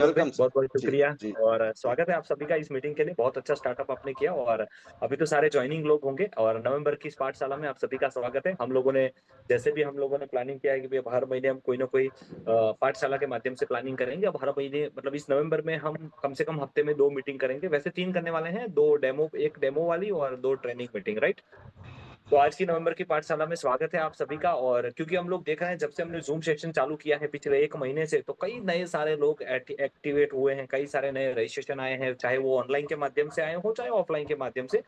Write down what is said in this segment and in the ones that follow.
Welcome sir. बहुत बहुत जी शुक्रिया। जी और जी। स्वागत है आप सभी का इस मीटिंग के लिए। बहुत अच्छा स्टार्टअप आपने किया और अभी तो सारे ज्वाइनिंग लोग होंगे और नवंबर की इस पाठशाला में आप सभी का स्वागत है। हम लोगों ने प्लानिंग किया है कि भाई अब हर महीने हम कोई ना कोई पाठशाला के माध्यम से प्लानिंग करेंगे। अब हर महीने मतलब इस नवंबर में हम कम से कम हफ्ते में 2 मीटिंग करेंगे। वैसे 3 करने वाले हैं, एक डेमो वाली और 2 ट्रेनिंग मीटिंग, राइट। तो आज की नवंबर की पाठशाला में स्वागत है आप सभी का। और क्योंकि हम लोग देख रहे हैं जब से हमने जूम सेशन चालू किया है पिछले 1 महीने से, तो कई नए सारे लोग एक्टिवेट हुए हैं, कई सारे नए रजिस्ट्रेशन आए हैं, चाहे वो ऑनलाइन के माध्यम से आए हो चाहे ऑफलाइन के माध्यम से।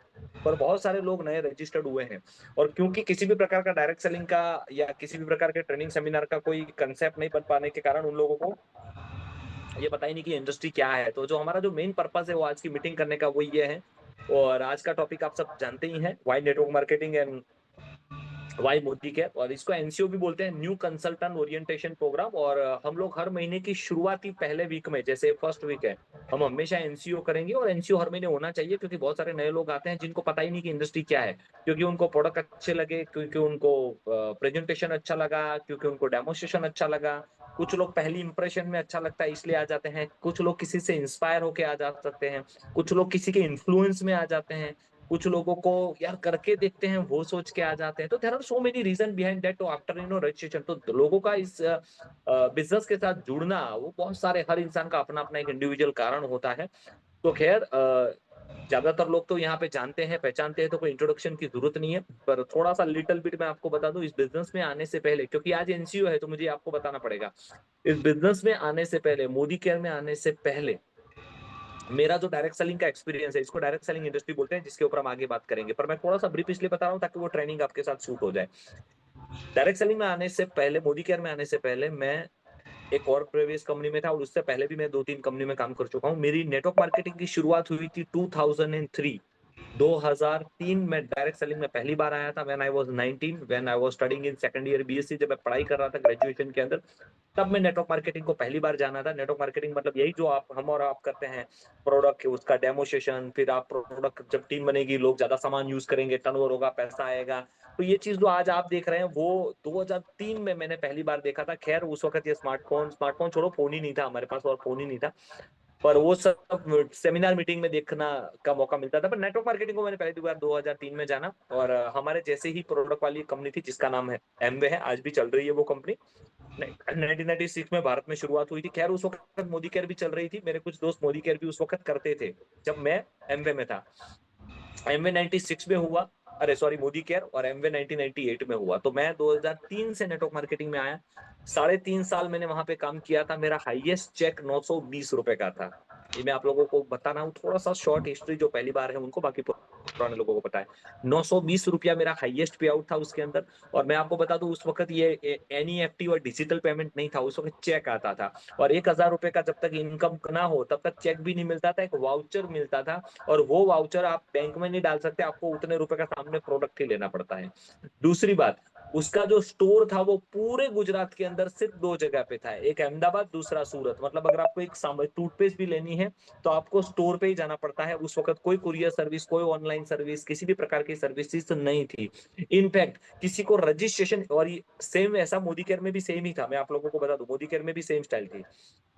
पर बहुत सारे लोग नए रजिस्टर्ड हुए हैं। और क्योंकि किसी भी प्रकार का डायरेक्ट सेलिंग का या किसी भी प्रकार के ट्रेनिंग सेमिनार का कोई कंसेप्ट नहीं बन पाने के कारण उन लोगों को ये पता ही नहीं कि इंडस्ट्री क्या है। तो जो हमारा जो मेन पर्पस है वो आज की मीटिंग करने का वो ये है। और आज का टॉपिक आप सब जानते ही हैं, why network marketing and why Modi के। और इसको एनसीओ भी बोलते हैं, न्यू कंसल्टेंट ओरिएंटेशन प्रोग्राम। और हम लोग हर महीने की शुरुआती पहले वीक में, जैसे फर्स्ट वीक है, हम हमेशा एनसीओ करेंगे। और एनसीओ हर महीने होना चाहिए क्योंकि बहुत सारे नए लोग आते हैं जिनको पता ही नहीं कि इंडस्ट्री क्या है। क्योंकि उनको प्रोडक्ट अच्छे लगे, क्योंकि उनको प्रेजेंटेशन अच्छा लगा, क्योंकि उनको डेमोस्ट्रेशन अच्छा लगा। कुछ लोग पहली इंप्रेशन में अच्छा लगता है इसलिए आ जाते हैं, कुछ लोग किसी से इंस्पायर होके आ जा सकते हैं, कुछ लोग किसी के इन्फ्लुएंस में आ जाते हैं, कुछ लोगों को यार करके देखते हैं वो सोच के आ जाते हैं। तो there are so many reason behind that. तो आफ्टर रजिस्ट्रेशन, तो लोगों का इस बिजनेस के साथ जुड़ना, वो बहुत सारे, हर इंसान का अपना अपना एक इंडिविजुअल कारण होता है। तो खैर, ज्यादातर लोग तो यहाँ पे जानते हैं पहचानते हैं, तो कोई इंट्रोडक्शन की जरूरत नहीं है। पर थोड़ा सा लिटिल बिट मैं आपको बता दूं, इस बिजनेस में आने से पहले, क्योंकि आज एनसीओ है तो मुझे आपको बताना पड़ेगा। इस बिजनेस में आने से पहले, मोदी केयर में आने से पहले, मेरा जो डायरेक्ट सेलिंग का एक्सपीरियंस है, इसको डायरेक्ट सेलिंग इंडस्ट्री बोलते हैं, जिसके ऊपर हम आगे बात करेंगे। पर मैं थोड़ा सा ब्रीफ इसलिए बता रहा हूँ ताकि वो ट्रेनिंग आपके साथ सूट हो जाए। डायरेक्ट सेलिंग में आने से पहले, मोदी केयर में आने से पहले, मैं एक और प्रीवियस कंपनी में था और उससे पहले भी मैं 2-3 कंपनी में काम कर चुका हूँ। मेरी नेटवर्क मार्केटिंग की शुरुआत हुई थी 2003। 2003 में डायरेक्ट सेलिंग में पहली बार आया था, when I was 19, when I was studying in second year BSc. जब मैं पढ़ाई कर रहा था ग्रेजुएशन के अंदर, तब मैं नेटवर्क मार्केटिंग को पहली बार जाना था। नेटवर्क मार्केटिंग मतलब यही जो हम और आप करते हैं, प्रोडक्ट उसका डेमोस्ट्रेशन, फिर आप प्रोडक्ट जब टीम बनेगी, लोग ज्यादा सामान यूज करेंगे, टर्नओवर होगा, पैसा आएगा। तो ये चीज जो आज आप देख रहे हैं वो 2003 में मैंने पहली बार देखा था। खैर उस वक्त ये स्मार्टफोन छोड़ो, फोन ही नहीं था हमारे पास, और फोन ही नहीं था। पर वो सब सेमिनार मीटिंग में देखना का मौका मिलता था। पर नेटवर्क मार्केटिंग को मैंने पहली बार 2003 में जाना। और हमारे जैसे ही प्रोडक्ट वाली कंपनी थी जिसका नाम है एमवे है, आज भी चल रही है वो कंपनी। 1996 में भारत में शुरुआत हुई थी। खैर उस वक्त मोदी केयर भी चल रही थी, मेरे कुछ दोस्त मोदी केयर भी उस वक्त करते थे जब मैं एमवे में था। एमवे 96 में हुआ, अरे सॉरी, मोदी केयर और एमवे 1998 में हुआ। तो मैं 2003 से नेटवर्क मार्केटिंग में आया। 3.5 साल मैंने वहां पे काम किया था। मेरा हाईएस्ट चेक 920 रुपए का था। ये मैं आप लोगों को बताना हूँ, थोड़ा सा शॉर्ट हिस्ट्री, जो पहली बार है उनको, बाकी पुराने लोगों को पता है। 920 रुपया मेरा हाईएस्ट पे आउट था उसके अंदर। और मैं आपको बता दूं, उस वक्त ये एनईएफटी और डिजिटल पेमेंट नहीं था, उस वक्त चेक आता था। और 1,000 रुपए का जब तक इनकम ना हो तब तक चेक भी नहीं मिलता था, एक वाउचर मिलता था। और वो वाउचर आप बैंक में नहीं डाल सकते, आपको उतने रुपए का सामने प्रोडक्ट ही लेना पड़ता है। दूसरी बात, उसका जो स्टोर था वो पूरे गुजरात के अंदर सिर्फ 2 जगह पे था, एक अहमदाबाद, दूसरा सूरत। मतलब अगर आपको एक टूथपेस्ट भी लेनी है तो आपको स्टोर पे ही जाना पड़ता है। उस वक्त कोई कुरियर सर्विस, कोई ऑनलाइन सर्विस, किसी भी प्रकार की सर्विसेज नहीं थी। इनफैक्ट किसी को रजिस्ट्रेशन, और सेम ऐसा मोदी केयर में भी सेम ही था, मैं आप लोगों को बता दूं, मोदी केयर में भी सेम स्टाइल थी।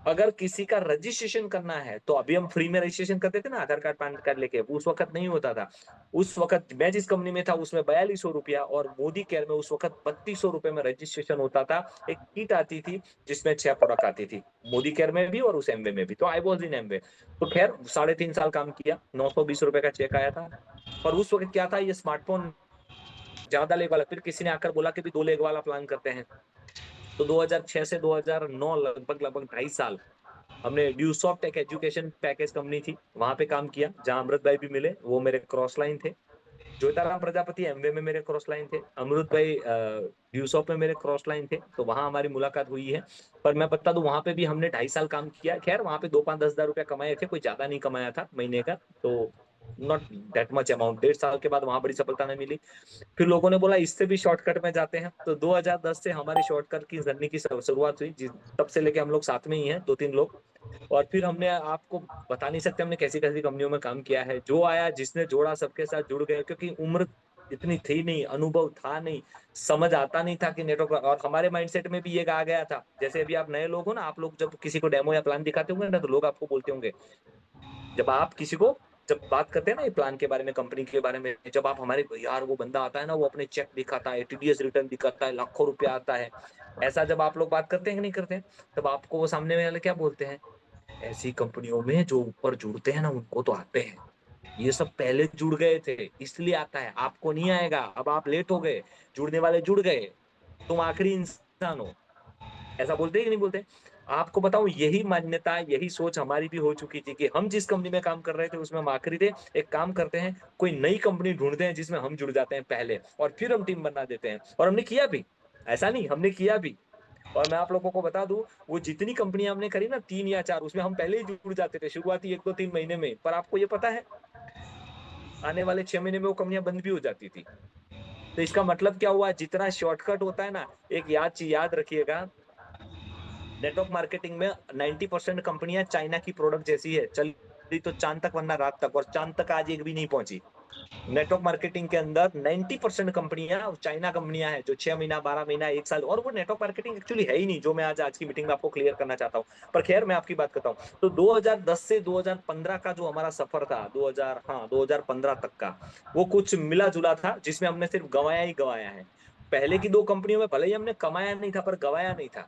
अगर किसी का रजिस्ट्रेशन करना है तो अभी हम फ्री में रजिस्ट्रेशन करते थे ना, आधार कार्ड पैन कार्ड लेके, उस वक्त नहीं होता था। उस वक्त मैं जिस कंपनी में था उसमें 4200 रुपया, और मोदी केयर में उस वक्त 3200 रुपये में रजिस्ट्रेशन होता था। एक किट आती थी जिसमें 6 प्रोडक्ट आती थी, मोदी केयर में भी और उस एमवे में भी। तो आई वॉज इन एमवे। तो खैर 3.5 साल काम किया, 920 रुपए का चेक आया था। और उस वक्त क्या था, ये स्मार्टफोन ज्यादा लेग वाला, फिर किसी ने आकर बोला कि भी 2 लेग वाला प्लान करते हैं। तो 2006 से 2009, लगभग लगभग 2.5 साल हमने ड्यूसॉफ्ट, एक एजुकेशन पैकेज कंपनी थी, वहां पे काम किया, जहां अमृत भाई भी मिले, वो मेरे क्रॉस लाइन थे। ज्योतिराम प्रजापति एमवे में मेरे क्रॉस लाइन थे, अमृत भाई ड्यूसॉफ्ट में मेरे क्रॉस लाइन थे। तो वहां हमारी मुलाकात हुई है। पर मैं बता दूं, वहां पे भी हमने 2.5 साल काम किया। खैर वहां पे 5-10 हज़ार रुपया कमाए थे, कोई ज्यादा नहीं कमाया था महीने का। तो नॉट दैट मच अमाउंट। 1.5 साल के बाद वहां बड़ी सफलता नहीं मिली। फिर लोगों ने बोला इससे भी शॉर्टकट में जाते हैं, तो 2010 से हमारी शॉर्टकट की जर्नी की शुरुआत हुई। तब से लेके हम लोग साथ में ही हैं, 2-3 लोग। और फिर हमने, आपको बता नहीं सकते हमने कैसी कैसी कंपनियों में काम किया है। जो आया, जिसने जोड़ा, सबके साथ जुड़ गए, क्योंकि उम्र इतनी थी नहीं, अनुभव था नहीं, समझ आता नहीं था कि नेटवर्क, और हमारे माइंडसेट में भी ये आ गया था। जैसे अभी आप नए लोग हो ना, आप लोग जब किसी को डेमो या प्लान दिखाते होंगे ना, तो लोग आपको बोलते होंगे, जब आप किसी को जब बात करते हैं ना ये प्लान के बारे में, कंपनी के बारे में, जब आप हमारे, यार वो बंदा आता है ना, वो अपने चेक दिखाता है, टीडीएस रिटर्न दिखाता है, लाखों रुपया आता है, ऐसा जब आप लोग बात करते हैं कि नहीं करते हैं, तब आपको वो सामने वाले क्या बोलते हैं, ऐसी कंपनियों में जो ऊपर जुड़ते हैं ना उनको तो आते हैं, ये सब पहले जुड़ गए थे इसलिए आता है, आपको नहीं आएगा, अब आप लेट हो गए, जुड़ने वाले जुड़ गए, तुम आखिरी इंसान हो। ऐसा बोलते हैं कि नहीं बोलते? आपको बताऊं, यही मान्यता, यही सोच हमारी भी हो चुकी थी कि हम जिस कंपनी में काम कर रहे थे उसमें हम आखिरी थे। एक काम करते हैं, कोई नई कंपनी ढूंढते हैं जिसमें हम जुड़ जाते हैं पहले, और फिर हम टीम बना देते हैं, और हमने किया भी। ऐसा नहीं, हमने किया भी। और मैं आप लोगों को बता दूं, वो जितनी कंपनियां हमने करी ना, 3 या 4, उसमें हम पहले ही जुड़ जाते थे शुरुआती 1 2 3 महीने में। पर आपको ये पता है, आने वाले 6 महीने में वो कंपनियां बंद भी हो जाती थी। तो इसका मतलब क्या हुआ, जितना शॉर्टकट होता है ना, एक याद रखिएगा, नेटवर्क मार्केटिंग में 90% कंपनियां चाइना की प्रोडक्ट जैसी है, चली तो चांद तक वरना रात तक, और चांद तक आज एक भी नहीं पहुंची। नेटवर्क मार्केटिंग के अंदर 90% कंपनियां चाइना कंपनियां हैं, जो 6 महीना 12 महीना 1 साल, और वो नेटवर्क मार्केटिंग एक्चुअली है ही नहीं, जो मैं आज की मीटिंग में आपको क्लियर करना चाहता हूँ। पर खैर, मैं आपकी बात करता हूँ। तो 2010 से 2015 का जो हमारा सफर था, 2000, हाँ 2015 तक का, वो कुछ मिला जुला था, जिसमें हमने सिर्फ गंवाया ही गंवाया है। पहले की 2 कंपनियों में भले ही हमने कमाया नहीं था, पर गंवाया नहीं था।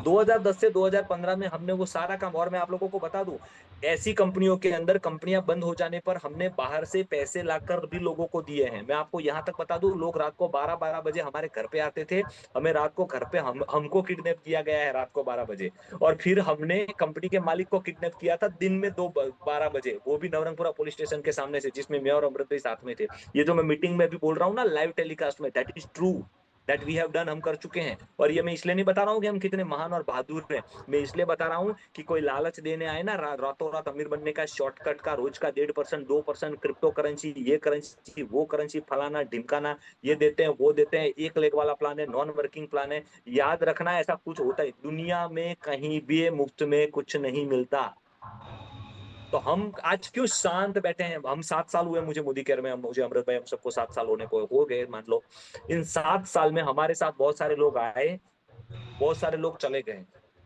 2010 से 2015 में हमने वो सारा काम, और मैं आप लोगों को बता दूं, ऐसी कंपनियों के अंदर कंपनियां बंद हो जाने पर हमने बाहर से पैसे लाकर भी लोगों को दिए हैं। मैं आपको यहां तक बता दूं, लोग रात को 12 12 बजे हमारे घर पे आते थे, हमें रात को घर पे, हमको किडनैप किया गया है रात को 12 बजे। और फिर हमने कंपनी के मालिक को किडनैप किया था दिन में 12 बजे, वो भी नवरंगपुरा पुलिस स्टेशन के सामने से, जिसमें मैं और अमृत भाई साथ में थे। ये जो मैं मीटिंग में भी बोल रहा हूँ ना, लाइव टेलीकास्ट में, that is true, that we have done, हम कर चुके हैं। और ये मैं इसलिए नहीं बता रहा हूँ कि हम कितने महान और बहादुर हैं, मैं इसलिए बता रहा हूँ कि कोई लालच देने आए ना, रातों रात अमीर बनने का शॉर्टकट का, रोज का 1.5% 2% क्रिप्टो करेंसी, ये करेंसी वो करेंसी, फलाना ढिमकाना, ये देते हैं वो देते हैं, 1 लेग वाला प्लान है, नॉन वर्किंग प्लान है, याद रखना ऐसा कुछ होता है दुनिया में, कहीं भी मुफ्त में कुछ नहीं मिलता। तो हम आज क्यों शांत बैठे हैं? हम 7 साल हुए मुझे मोदी केयर में, मुझे अमृत भाई, हम सबको 7 साल होने को हो गए मान लो। इन 7 साल में हमारे साथ बहुत सारे लोग आए, बहुत सारे लोग चले गए,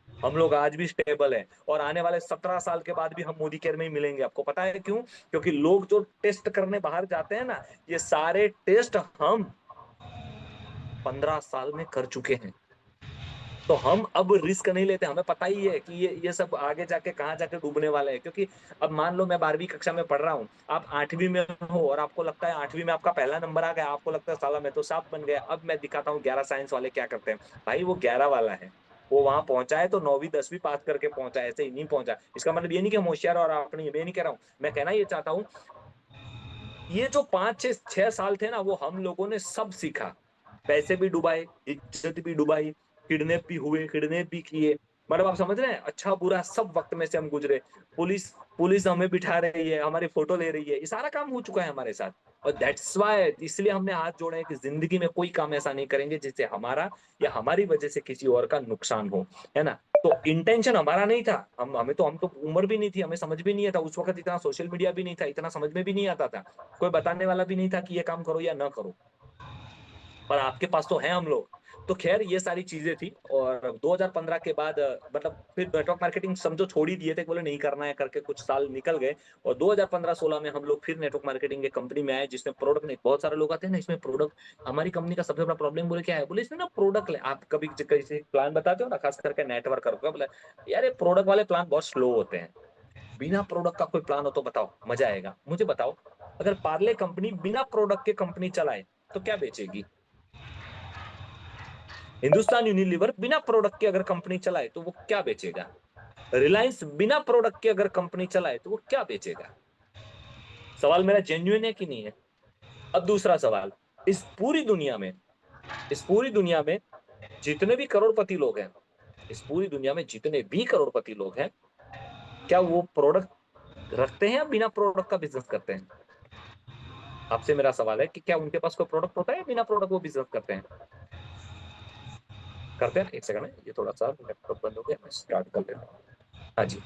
हम लोग आज भी स्टेबल हैं, और आने वाले 17 साल के बाद भी हम मोदी केयर में ही मिलेंगे। आपको पता है क्यों? क्योंकि लोग जो टेस्ट करने बाहर जाते हैं ना, ये सारे टेस्ट हम 15 साल में कर चुके हैं। तो हम अब रिस्क नहीं लेते, हमें पता ही है कि ये सब आगे जाके कहाँ जाके डूबने वाला है। क्योंकि अब मान लो मैं 12वीं कक्षा में पढ़ रहा हूँ, आप 8वीं में हो, और आपको लगता है 8वीं में आपका पहला नंबर आ गया, आपको लगता है साला मैं तो साफ बन गया, अब मैं दिखाता हूँ 11 साइंस वाले क्या करते हैं। भाई वो 11 वाला है, वो वहां पहुंचा है तो 9वीं 10वीं पास करके पहुंचा है, ऐसे ही नहीं पहुंचा। इसका मतलब ये नहीं कि हम होशियार और आप नहीं, मैं नहीं कह रहा हूँ, मैं कहना ये चाहता हूँ, ये जो 5 6 6 साल थे ना, वो हम लोगों ने सब सीखा। पैसे भी डुबाए, इज्जत भी डुबाई, किडनैप भी हुए, किडनैप भी किए, मतलब आप समझ रहे हैं, अच्छा बुरा सब वक्त में से हम गुजरे। पुलिस पुलिस हमें बिठा रही है, हमारी फोटो ले रही है, ये सारा काम हो चुका है हमारे साथ। और दैट्स वाई, इसलिए हमने हाथ जोड़े हैं कि जिंदगी में कोई काम ऐसा नहीं करेंगे जिससे हमारा या हमारी वजह से किसी और का नुकसान हो, है ना? तो इंटेंशन हमारा नहीं था, हम तो उम्र भी नहीं थी, हमें समझ भी नहीं आता उस वक्त, इतना सोशल मीडिया भी नहीं था, इतना समझ में भी नहीं आता था, कोई बताने वाला भी नहीं था कि ये काम करो या ना करो। पर आपके पास तो है हम लोग। तो खैर, ये सारी चीजें थी। और 2015 के बाद मतलब फिर नेटवर्क मार्केटिंग समझो छोड़ ही दिए थे, बोले नहीं करना है करके, कुछ साल निकल गए। और 2015-16 में हम लोग फिर नेटवर्क मार्केटिंग के कंपनी में आए, जिसमें प्रोडक्ट नहीं, बहुत सारे लोग आते हैं ना इसमें प्रोडक्ट। हमारी कंपनी का सबसे बड़ा प्रॉब्लम बोले क्या है, बोले इसमें ना प्रोडक्ट, आप कभी किसी प्लान बताते हो ना, खास करके नेटवर्क का, बोले यार ये प्रोडक्ट वाले प्लान बहुत स्लो होते हैं। बिना प्रोडक्ट का कोई प्लान हो तो बताओ, मजा आएगा। मुझे बताओ, अगर पार्ले कंपनी बिना प्रोडक्ट के कंपनी चलाए तो क्या बेचेगी? हिंदुस्तान यूनिलीवर बिना प्रोडक्ट के अगर कंपनी चलाए तो वो क्या बेचेगा? रिलायंस बिना प्रोडक्ट के अगर कंपनी चलाए तो वो क्या बेचेगा? सवाल मेरा जेन्युइन है कि नहीं है? अब दूसरा सवाल, इस पूरी दुनिया में, इस पूरी दुनिया में जितने भी करोड़पति लोग हैं, इस पूरी दुनिया में जितने भी करोड़पति लोग हैं, क्या वो प्रोडक्ट रखते हैं या बिना प्रोडक्ट का बिजनेस करते हैं? आपसे मेरा सवाल है कि क्या उनके पास कोई प्रोडक्ट होता है, बिना प्रोडक्ट वो बिजनेस करते हैं? करते हैं। एक सेकंड है, ये थोड़ा सा लैपटॉप बंद हो गया, मैं स्टार्ट कर लेता हूँ। हाँ जी।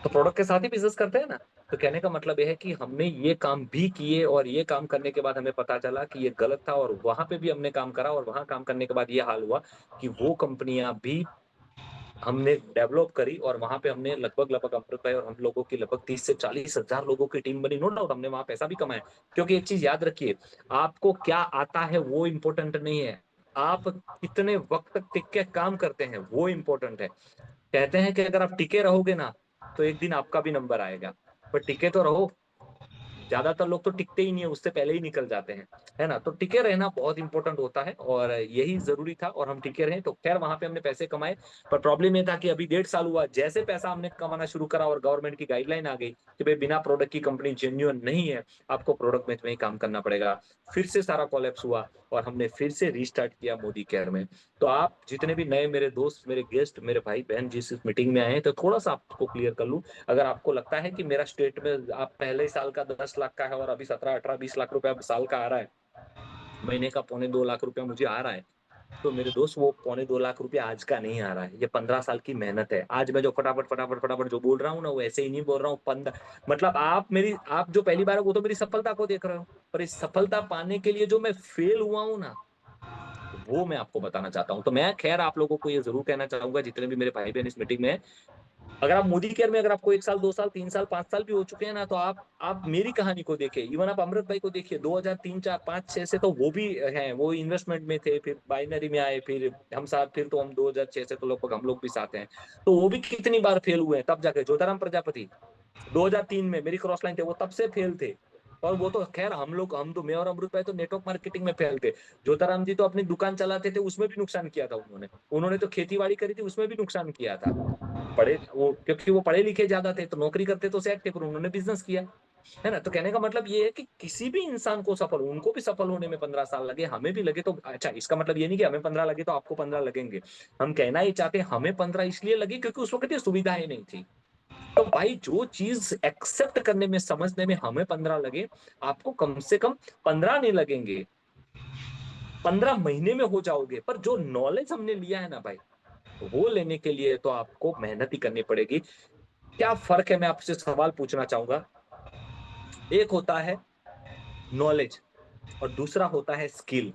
तो प्रोडक्ट के साथ ही बिजनेस करते हैं ना। तो कहने का मतलब ये है कि हमने ये काम भी किए और ये काम करने के बाद हमें पता चला कि ये गलत था, और वहां पे भी हमने काम करा और वहां काम करने के बाद ये हाल हुआ कि वो कंपनियां भी हमने डेवलप करी और वहां पे हमने लगभग लगभग अमृत भाई और हम लोगों की लगभग 30 से 40 हजार लोगों की टीम बनी। नो डाउट हमने वहां पैसा भी कमाया। क्योंकि एक चीज याद रखिए, आपको क्या आता है वो इम्पोर्टेंट नहीं है, आप कितने वक्त तक टिक के काम करते हैं वो इम्पोर्टेंट है। कहते हैं कि अगर आप टिके रहोगे ना तो एक दिन आपका भी नंबर आएगा, पर टिके तो रहो। ज्यादातर लोग तो टिकते ही नहीं है, उससे पहले ही निकल जाते हैं, है ना। तो टिके रहना बहुत इंपॉर्टेंट होता है और यही जरूरी था और हम टिके रहे। तो खैर वहां पे हमने पैसे कमाए, पर प्रॉब्लम ये था कि अभी 1.5 साल हुआ, जैसे पैसा हमने कमाना शुरू करा और गवर्नमेंट की गाइडलाइन आ गई कि भाई बिना प्रोडक्ट की कंपनी जेन्युइन नहीं है, आपको प्रोडक्ट में ही काम करना पड़ेगा। फिर से सारा कोलैप्स हुआ और हमने फिर से रीस्टार्ट किया मोदी केयर में। तो आप जितने भी नए मेरे दोस्त, मेरे गेस्ट, मेरे भाई बहन जिस इस मीटिंग में आए हैं, तो थोड़ा सा आपको क्लियर कर लूं। अगर आपको लगता है कि मेरा स्टेट में आप पहले साल का 10 लाख का है और अभी 17, 18, 20 लाख रुपया साल का आ रहा है, महीने का 1.25 लाख रुपया मुझे आ रहा है, तो मेरे दोस्त वो 1.25 लाख रुपया आज का नहीं आ रहा है, ये 15 साल की मेहनत है। आज मैं जो फटाफट फटाफट फटाफट जो बोल रहा हूँ ना, वो ऐसे ही नहीं बोल रहा हूँ। 15 मतलब आप जो पहली बार है वो तो मेरी सफलता को देख रहे हो, पर इस सफलता पाने के लिए जो मैं फेल हुआ हूं ना, वो मैं आपको बताना चाहता हूँ। तो मैं खैर आप लोगों को ये जरूर कहना चाहूंगा, जितने भी मेरे भाई बहन इस मीटिंग में हैं, अगर आप मोदी केयर में अगर आपको 1 साल 2 साल 3 साल 5 साल भी हो चुके हैं ना, तो आप मेरी कहानी को देखिए। इवन आप अमृत भाई को देखिए, 2003 4 5 6 से तो वो भी हैं, वो इन्वेस्टमेंट में थे, फिर बाइनरी में आए, फिर हम साथ, फिर तो हम 2006 से तो लगभग हम लोग भी साथ हैं। तो वो भी कितनी बार फेल हुए हैं, तब जाके ज्योतिराम प्रजापति 2003 में मेरी क्रॉस लाइन थे, वो तब से फेल थे। और वो तो खैर हम तो मैं और अमृत भाई तो नेटवर्क मार्केटिंग में फेल थे। ज्योतिराम जी तो अपनी दुकान चलाते थे, उसमें भी नुकसान किया था उन्होंने। उन्होंने तो खेती बाड़ी करी थी, उसमें भी नुकसान किया था। पढ़े वो, क्योंकि वो पढ़े लिखे ज्यादा थे, तो नौकरी करते तो सेट थे, पर उन्होंने बिजनेस किया, है ना। तो कहने का मतलब ये है कि किसी भी इंसान को सफल, उनको भी सफल होने में 15 साल लगे, हमें भी लगे। तो अच्छा, इसका मतलब ये नहीं कि हमें 15 लगे तो आपको 15 लगेंगे। हम कहना ही चाहते हैं हमें 15 इसलिए लगे क्योंकि उस वक्त ये सुविधाएं नहीं थी। तो भाई जो चीज एक्सेप्ट करने में, समझने में हमें 15 लगे, आपको कम से कम 15 नहीं लगेंगे, 15 महीने में हो जाओगे। पर जो नॉलेज हमने लिया है ना भाई, वो लेने के लिए तो आपको मेहनत ही करनी पड़ेगी। क्या फर्क है, मैं आपसे सवाल पूछना चाहूंगा। एक होता है नॉलेज और दूसरा होता है स्किल।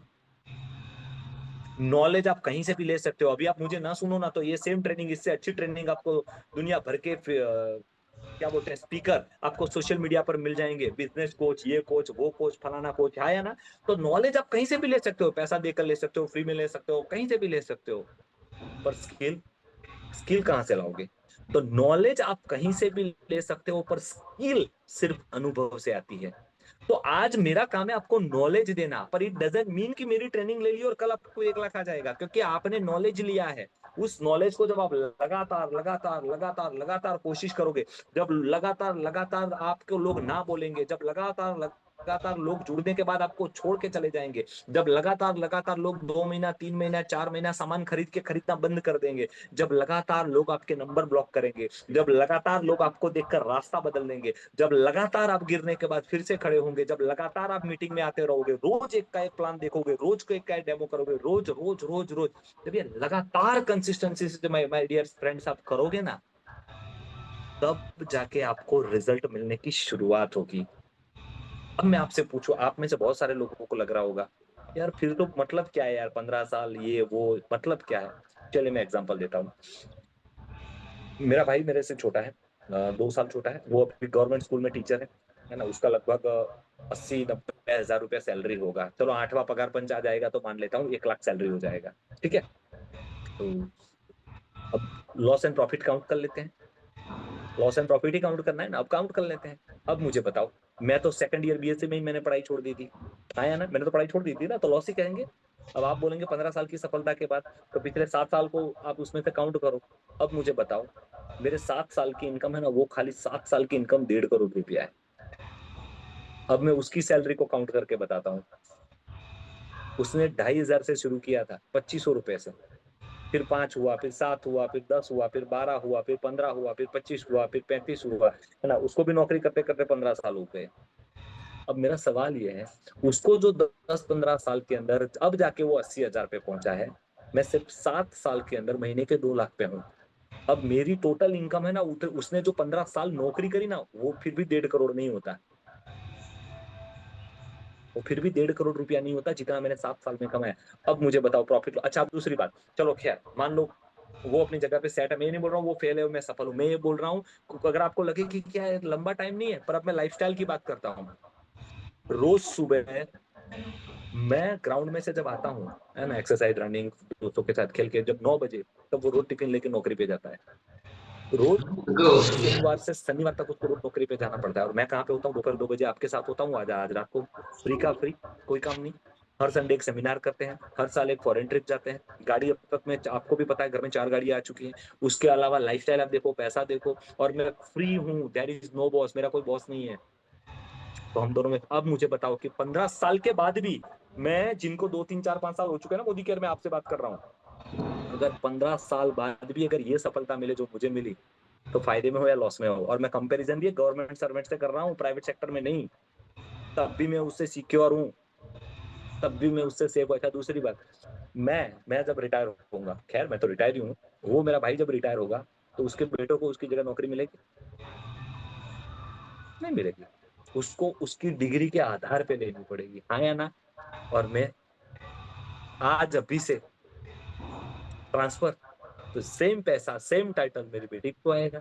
नॉलेज आप कहीं से भी ले सकते हो, अभी आप मुझे ना सुनो ना, तो ये सेम ट्रेनिंग, इससे अच्छी ट्रेनिंग आपको दुनिया भर के क्या बोलते हैं स्पीकर आपको सोशल मीडिया पर मिल जाएंगे, बिजनेस कोच, ये कोच, वो कोच, फलाना कोच है ना। तो नॉलेज आप कहीं से भी ले सकते हो, पैसा देकर ले सकते हो, फ्री में ले सकते हो, कहीं से भी ले सकते हो। पर स्किल, स्किल कहाँ से लाओगे। तो नॉलेज आप कहीं से भी ले सकते हो, पर स्किल सिर्फ अनुभव से आती है। तो आज मेरा काम है आपको नॉलेज देना, पर इट डजेंट मीन कि मेरी ट्रेनिंग ले ली और कल आपको 1 लाख आ जाएगा, क्योंकि आपने नॉलेज लिया है। उस नॉलेज को जब आप लगातार लगातार लगातार लगातार कोशिश करोगे, जब लगातार लगातार आपको लोग ना बोलेंगे, जब लगातार लगातार लोग जुड़ने के बाद आपको छोड़ के चले जाएंगे, जब लगातार लगातार लोग 2 महीना 3 महीना 4 महीना सामान खरीदना बंद कर देंगे, जब लगातार लोग आपके नंबर ब्लॉक करेंगे, जब लगातार लोग आपको देखकर रास्ता बदल देंगे, जब लगातार आप गिरने के बाद फिर से खड़े होंगे, जब लगातार आप मीटिंग में आते रहोगे, रोज एक का एक प्लान देखोगे, रोज को एक का एक डेमो करोगे, रोज रोज रोज रोज, जब ये लगातार कंसिस्टेंसी से माय डियर फ्रेंड्स आप करोगे ना, तब जाके आपको रिजल्ट मिलने की शुरुआत होगी। अब मैं आपसे पूछूं, आप में से बहुत सारे लोगों को लग रहा होगा यार फिर तो मतलब क्या है यार, 15 साल ये वो मतलब क्या है। चलिए मैं एग्जांपल देता हूँ। मेरा भाई मेरे से छोटा है, 2 साल छोटा है, वो अभी गवर्नमेंट स्कूल में टीचर है ना। उसका लगभग 80 90 हजार रुपया सैलरी होगा। चलो 8वां पगार पंच आ जाएगा तो मान लेता हूँ 1 लाख सैलरी हो जाएगा। ठीक है। तो अब लॉस एंड प्रॉफिट काउंट कर लेते हैं। Loss and profit he count करना है ना, अब काउंट कर लेते हैं। अब मुझे बताओ, मैं तो सेकंड ईयर बीएससी में ही मैंने पढ़ाई छोड़ दी थी। हाँ या ना, मैंने तो पढ़ाई छोड़ दी थी ना, तो लॉस ही कहेंगे। अब आप बोलेंगे 15 साल की सफलता के बाद, तो पिछले 7 साल को आप उसमें से काउंट करो। अब मुझे बताओ, मेरे 7 साल की इनकम है ना, वो खाली 7 साल की इनकम 1.5 करोड़ रुपया है। अब मैं उसकी सैलरी को काउंट करके बताता हूँ। उसने 2,500 से शुरू किया था, 2500 रुपए से, फिर 5 हुआ, फिर 7 हुआ, फिर 10 हुआ, फिर 12 हुआ, फिर 15 हुआ, फिर 25 हुआ, फिर 35 हुआ, है ना। उसको भी नौकरी करते करते 15 साल हो गए। अब मेरा सवाल ये है, उसको जो 10 15 साल के अंदर अब जाके वो 80 हजार पे पहुंचा है, मैं सिर्फ 7 साल के अंदर महीने के 2 लाख पे हूँ। अब मेरी टोटल इनकम है ना, उसने जो 15 साल नौकरी करी ना, वो फिर भी 1.5 करोड़ नहीं होता। वो फिर भी 1.5 करोड़ रुपया नहीं होता जितना मैंने 7 साल में कमाया। अब मुझे बताओ प्रॉफिट। अच्छा, अब दूसरी बात, चलो खैर मान लो वो अपनी जगह पे सेट है, मैं नहीं बोल रहा हूँ वो फेल है मैं सफल हूँ, मैं ये बोल रहा हूँ अगर आपको लगे कि क्या है लंबा टाइम नहीं है, पर अब मैं लाइफस्टाइल की बात करता हूँ। रोज सुबह मैं ग्राउंड में से जब आता हूँ, है ना, एक्सरसाइज रनिंग दोस्तों के साथ खेल के जब 9 बजे, तब वो रोज टिफिन लेके नौकरी पे जाता है। रोज सोमवार से शनिवार तक उसको रोज नौकरी पे जाना पड़ता है, और मैं कहाँ पे होता हूँ, दोपहर 2 बजे आपके साथ होता हूँ। आज आज रात को फ्री का फ्री, कोई काम नहीं। हर संडे एक सेमिनार करते हैं, हर साल एक फॉरेन ट्रिप जाते हैं। गाड़ी अब तक में आपको भी पता है घर में 4 गाड़ियां आ चुकी हैं। उसके अलावा लाइफस्टाइल आप देखो, पैसा देखो, और मैं फ्री हूँ, देयर इज नो बॉस, मेरा कोई बॉस नहीं है। तो हम दोनों में अब मुझे बताओ कि 15 साल के बाद भी, मैं जिनको 2 3 4 5 साल हो चुके हैं ना मोदी केयर में आपसे बात कर रहा हूँ, अगर 15 साल बाद भी अगर ये सफलता मिले जो मुझे मिली, तो फायदे में हो या लॉस में हो। और मैं कंपैरिजन भी गवर्नमेंट सर्वेंट से कर रहा हूँ, प्राइवेट सेक्टर में नहीं। तब भी मैं उससे सिक्योर हूँ, तब भी मैं उससे सेफ हूँ। अच्छा दूसरी बात, मैं जब रिटायर होऊंगा, खैर मैं तो रिटायर ही हूँ, वो मेरा भाई जब रिटायर होगा, तो उसके बेटों को उसकी जगह नौकरी मिलेगी? नहीं मिलेगी। उसको उसकी डिग्री के आधार पे लेनी पड़ेगी, हाँ या ना? और मैं आज अभी से ट्रांसफर, तो सेम पैसा सेम टाइटल मेरी बेटी को आएगा।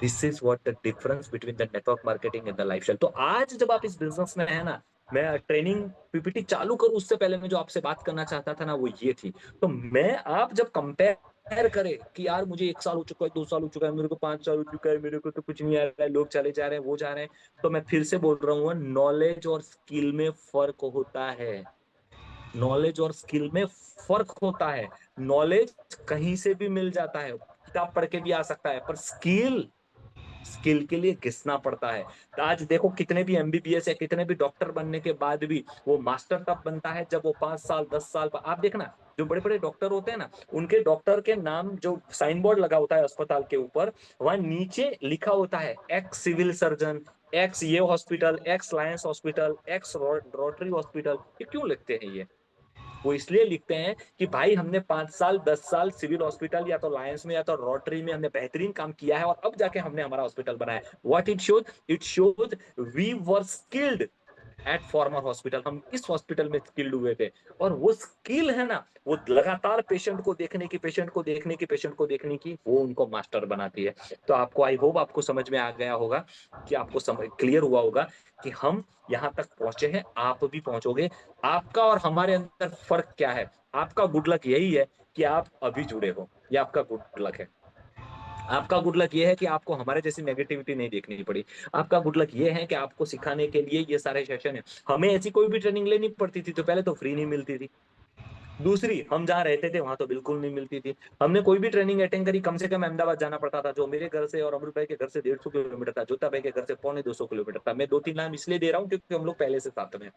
This is what the difference between the network marketing and the lifestyle. तो आज जब आप इस बिजनेस में है ना, मैं ट्रेनिंग पीपीटी चालू करूं उससे पहले मैं जो आपसे बात करना चाहता था ना, वो ये थी। तो मैं आप जब कंपेयर करें कि यार मुझे 1 साल हो चुका है, 2 साल हो चुका है, मेरे को 5 साल हो चुका है, मेरे को तो कुछ नहीं आ रहा है, लोग चले जा रहे हैं, वो जा रहे हैं, तो मैं फिर से बोल रहा हूँ, नॉलेज और स्किल में फर्क होता है। नॉलेज और स्किल में फर्क होता है। नॉलेज कहीं से भी मिल जाता है, किताब पढ़ के भी आ सकता है, पर स्किल, स्किल के लिए घिसना पड़ता है। तो आज देखो कितने भी एमबीबीएस या कितने भी डॉक्टर बनने के बाद भी वो मास्टर तब बनता है जब वो 5 साल 10 साल पर, आप देखना जो बड़े बड़े डॉक्टर होते हैं ना, उनके डॉक्टर के नाम जो साइन बोर्ड लगा होता है अस्पताल के ऊपर, वहां नीचे लिखा होता है एक्स सिविल सर्जन, एक्स ये hospital, x Lions hospital, x rotary hospital. ये क्यों लिखते हैं ये? वो इसलिए लिखते हैं कि भाई हमने 5 साल 10 साल सिविल हॉस्पिटल या तो लायंस में या तो रोटरी में हमने बेहतरीन काम किया है, और अब जाके हमने हमारा हॉस्पिटल बनाया। What it shows? It shows we were skilled at former hospital. हम इस हॉस्पिटल में स्किल्ड हुए थे, और वो स्किल है ना, वो लगातार पेशेंट को देखने की, पेशेंट को देखने की, पेशेंट को देखने की, वो उनको मास्टर बनाती है। तो आपको आई होप आपको समझ में आ गया होगा, कि आपको समझ क्लियर हुआ होगा कि हम यहाँ तक पहुंचे हैं, आप भी पहुंचोगे। आपका और हमारे अंदर फर्क क्या है? आपका गुड लक यही है कि आप अभी जुड़े हो, ये आपका गुड लक है। आपका गुड लक ये है कि आपको हमारे जैसी नेगेटिविटी नहीं देखनी पड़ी। आपका गुड लक ये है कि आपको सिखाने के लिए ये सारे सेशन है। हमें ऐसी कोई भी ट्रेनिंग लेनी पड़ती थी तो पहले तो फ्री नहीं मिलती थी। दूसरी, हम जहाँ रहते थे वहां तो बिल्कुल नहीं मिलती थी। हमने कोई भी ट्रेनिंग अटेंड करी, कम से कम अहमदाबाद जाना पड़ता था, जो मेरे घर से और अमरुद भाई के घर से 150 किलोमीटर था, जोता भाई के घर से 250 किलोमीटर था। मैं 2 3 नाम इसलिए दे रहा हूँ क्योंकि हम लोग पहले से साथ में हैं।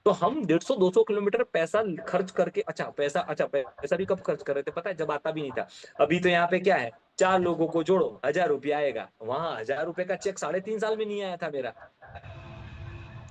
तो हम 150 200 किलोमीटर पैसा खर्च करके, अच्छा पैसा भी कब खर्च कर रहे थे पता है? जब आता भी नहीं था। अभी तो यहाँ पे क्या है, 4 लोगों को जोड़ो 1,000 रुपया आएगा, वहां 1,000 रुपए का चेक 3.5 साल में नहीं आया था मेरा।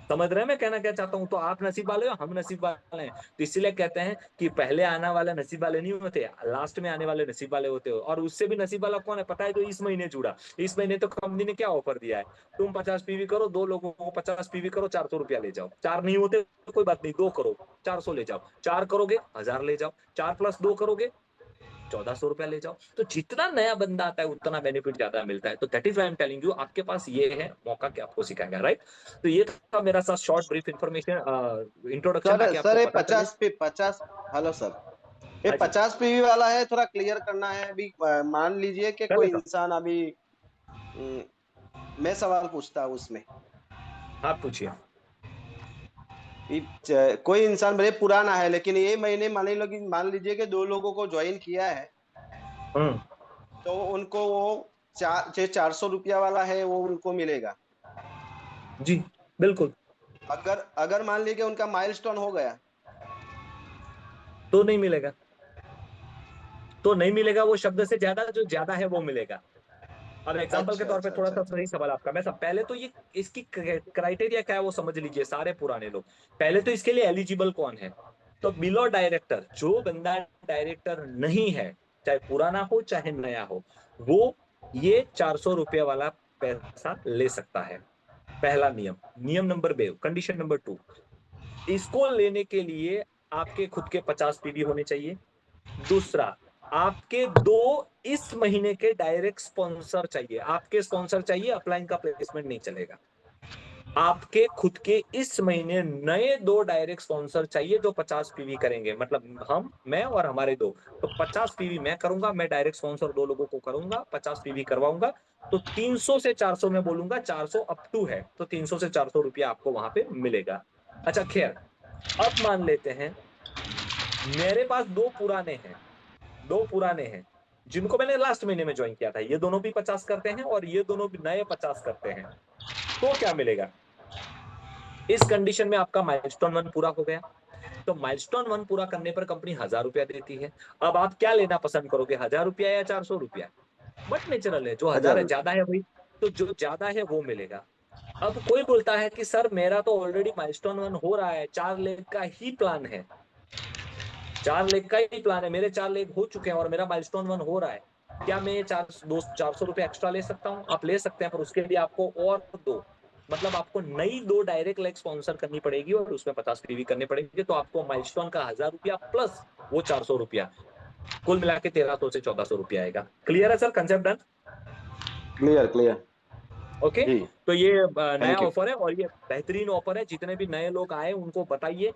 समझ रहे हैं मैं कहना क्या चाहता हूँ? तो आप नसीब वाले हो, हम नसीब वाले हैं। तो इसीलिए कहते हैं कि पहले आने वाला नसीब वाले नहीं होते, लास्ट में आने वाले नसीब वाले होते हो। और उससे भी नसीब वाला कौन है पता है? जो इस महीने जुड़ा। इस महीने तो कंपनी ने क्या ऑफर दिया है, तुम 50 पीवी करो, 2 लोगों को 50 पीवी करो, 400 रुपया ले जाओ। चार नहीं होते तो कोई बात नहीं, 2 करो 400 ले जाओ, 4 करोगे 1,000 ले जाओ, 4+2 करोगे 1,400 रुपया ले जाओ। तो जितना नया बंदा आता है उतना बेनिफिट ज्यादा मिलता है। तो that is why I am telling you, आपके पास ये है मौका कि आपको सिखाएगा, राइट? तो ये था मेरा सा short brief information, introduction, sir ताकि सर आपको ये पता चले। 50 हेलो सर, ये हाँ जी, 50 पीवी वाला है, थोड़ा क्लियर करना है अभी। मान लीजिए कि कर कोई लेता हूँ। इंसान अभी मैं सवाल पूछता हूँ उसमें। आप पूछिए। कोई इंसान भले पुराना है, लेकिन ये महीने मान लीजिए कि 2 लोगों को ज्वाइन किया है, हम्म। तो उनको वो 400 रुपया वाला है वो उनको मिलेगा। जी, बिल्कुल। अगर अगर मान लीजिए कि उनका माइलस्टोन हो गया। तो नहीं मिलेगा, तो नहीं मिलेगा, वो शब्द से ज्यादा जो ज्यादा है वो मिलेगा। अब एग्जांपल के अच्छा तौर पे, अच्छा थोड़ा अच्छा सा अच्छा। सही सवाल आपका। मैं सब पहले तो ये इसकी क्राइटेरिया क्या है वो समझ लीजिए सारे पुराने लोग। पहले तो इसके लिए एलिजिबल कौन है? तो बिलो डायरेक्टर, जो बंदा डायरेक्टर नहीं है, चाहे पुराना हो चाहे नया हो, वो ये 400 रुपये वाला पैसा ले सकता है। पहला नियम। नियम नंबर 2, कंडीशन नंबर 2, इसको लेने के लिए आपके खुद के 50 पीवी होने चाहिए। दूसरा, आपके 2 इस महीने के डायरेक्ट स्पॉन्सर चाहिए। आपके स्पॉन्सर चाहिए, अपलाइन का प्लेसमेंट नहीं चलेगा। आपके खुद के इस महीने नए 2 डायरेक्ट स्पॉन्सर चाहिए जो 50 पीवी करेंगे। मतलब हम, मैं और हमारे 2, तो 50 पीवी मैं करूंगा, मैं डायरेक्ट स्पॉन्सर 2 लोगों को करूंगा, 50 पीवी करवाऊंगा। तो 300 से 400 में बोलूंगा, 400 अप टू है, तो 300 से 400 रुपया आपको वहां पे मिलेगा। अच्छा खैर, अब मान लेते हैं मेरे पास 2 पुराने हैं जिनको मैंने लास्ट महीने में ज्वाइन किया था। ये दोनों भी 50 करते हैं और ये दोनों भी नए 50 करते हैं। तो क्या मिलेगा? इस कंडीशन में आपका माइलस्टोन 1 पूरा हो गया। तो माइलस्टोन 1 पूरा करने पर कंपनी 1000 रुपया देती है। अब आप क्या लेना पसंद करोगे, 1000 रुपया या 400 रुपया? बट नेचुरल है, जो 1000 है 1000 ज्यादा है भाई, तो जो ज्यादा है वो मिलेगा। अब कोई बोलता है कि सर मेरा तो ऑलरेडी माइलस्टोन 1 हो रहा है, 4 लेग का ही प्लान है, 4 लेग का ही प्लान है, मेरे 4 लेग हो चुके हैं और मेरा माइलस्टोन 1 हो रहा है, क्या मैं 400 रुपये एक्स्ट्रा ले सकता हूँ? आप ले सकते हैं, पर उसके लिए आपको और 2, मतलब आपको नई 2 डायरेक्ट लेग स्पॉन्सर करनी पड़ेगी और उसमें 50 पीवी करने पड़ेंगे। तो आपको माइलस्टोन का 1000 रुपया प्लस वो 400 रुपया, कुल मिला के 1300 से 1400 रुपया आएगा। क्लियर है sir, concept done? Clear clear. Okay. जी। तो ये नया थैंक यू। ऑफर है और ये बेहतरीन ऑफर है। जितने भी नए लोग आए उनको बताइए,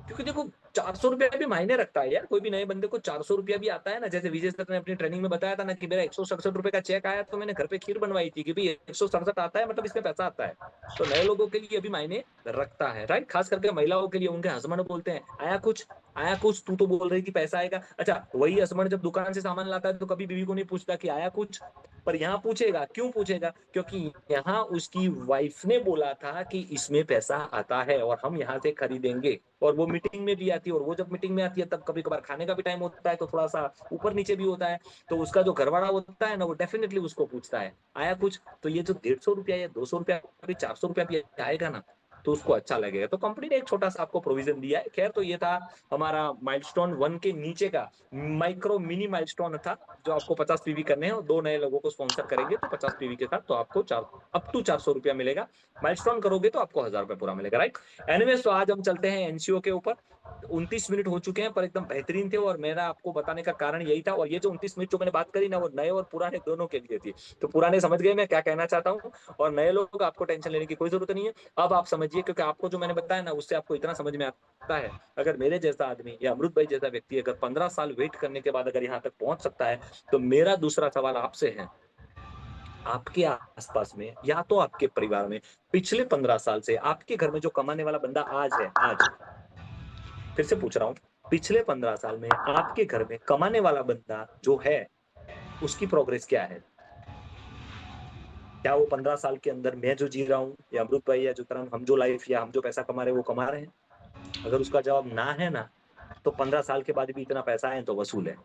क्योंकि देखो 400 रुपया भी मायने रखता है यार। कोई भी नए बंदे को 400 रुपया भी आता है ना, जैसे विजय सर ने अपनी ट्रेनिंग में बताया था ना कि मेरा 167 रुपए का चेक आया तो मैंने घर पे खीर बनवाई थी कि भाई 167 आता है मतलब इसमें पैसा आता है। तो नए लोगों के लिए अभी मायने रखता है, राइट? खास करके महिलाओं के लिए, उनके हस्बैंड बोलते हैं आया कुछ, आया कुछ, तू तो बोल रही कि पैसा आएगा। अच्छा, वही हस्बैंड जब दुकान से सामान लाता है तो कभी बीवी को नहीं पूछता कि आया कुछ, पर यहाँ पूछेगा। क्यों पूछेगा? क्योंकि यहाँ उसकी वाइफ ने बोला था कि इसमें पैसा आता है और हम यहाँ से खरीदेंगे। और वो मीटिंग में भी आती है, और वो जब मीटिंग में आती है तब कभी कभार खाने का भी टाइम होता है तो थोड़ा सा ऊपर नीचे भी होता है। तो उसका जो घरवाड़ा होता है ना, वो डेफिनेटली उसको पूछता है आया कुछ। तो ये जो 150 रुपया या 200 रुपया भी, 400 रुपया भी आएगा ना, तो उसको अच्छा लगेगा। तो कंपनी ने एक छोटा सा आपको प्रोविजन दिया है। खैर, तो ये था हमारा माइलस्टोन 1 के नीचे का माइक्रो मिनी माइलस्टोन था, जो आपको 50 पीवी करने हैं और 2 नए लोगों को स्पॉन्सर करेंगे तो 50 पीवी के साथ तो आपको अप टू 400 रुपया मिलेगा। माइलस्टोन करोगे तो आपको 1000 रुपया पूरा मिलेगा, राइट? एनीवेज, तो आज हम चलते हैं एनसीओ के ऊपर। 29 मिनट हो चुके हैं पर एकदम बेहतरीन थे, और मेरा आपको बताने का कारण यही था। और ये जो 29 मिनट जो मैंने बात करी ना, वो नए और पुराने दोनों के लिए थी। तो पुराने समझ गए मैं क्या कहना चाहता हूँ, और नए लोग आपको टेंशन लेने की कोई जरूरत नहीं है। अब आप समझिए, क्योंकि आपको जो मैंने बताया ना उससे आपको इतना समझ में आता है। अगर मेरे जैसा आदमी या अमृत भाई जैसा व्यक्ति अगर 15 साल वेट करने के बाद अगर यहाँ तक पहुंच सकता है, तो मेरा दूसरा सवाल आपसे है, आपके आसपास में या तो आपके परिवार में पिछले 15 साल से आपके घर में जो कमाने वाला बंदा आज है, आज, फिर से पूछ रहा हूं, पिछले 15 साल में आपके घर में कमाने वाला बंदा जो है, उसकी प्रोग्रेस क्या है? क्या वो 15 साल के अंदर मैं जो जी रहा हूँ या अमृत भाई या जो तरह हम जो लाइफ या हम जो पैसा कमा रहे हैं वो कमा रहे हैं? अगर उसका जवाब ना है ना, तो 15 साल के बाद भी इतना पैसा है तो वसूल है।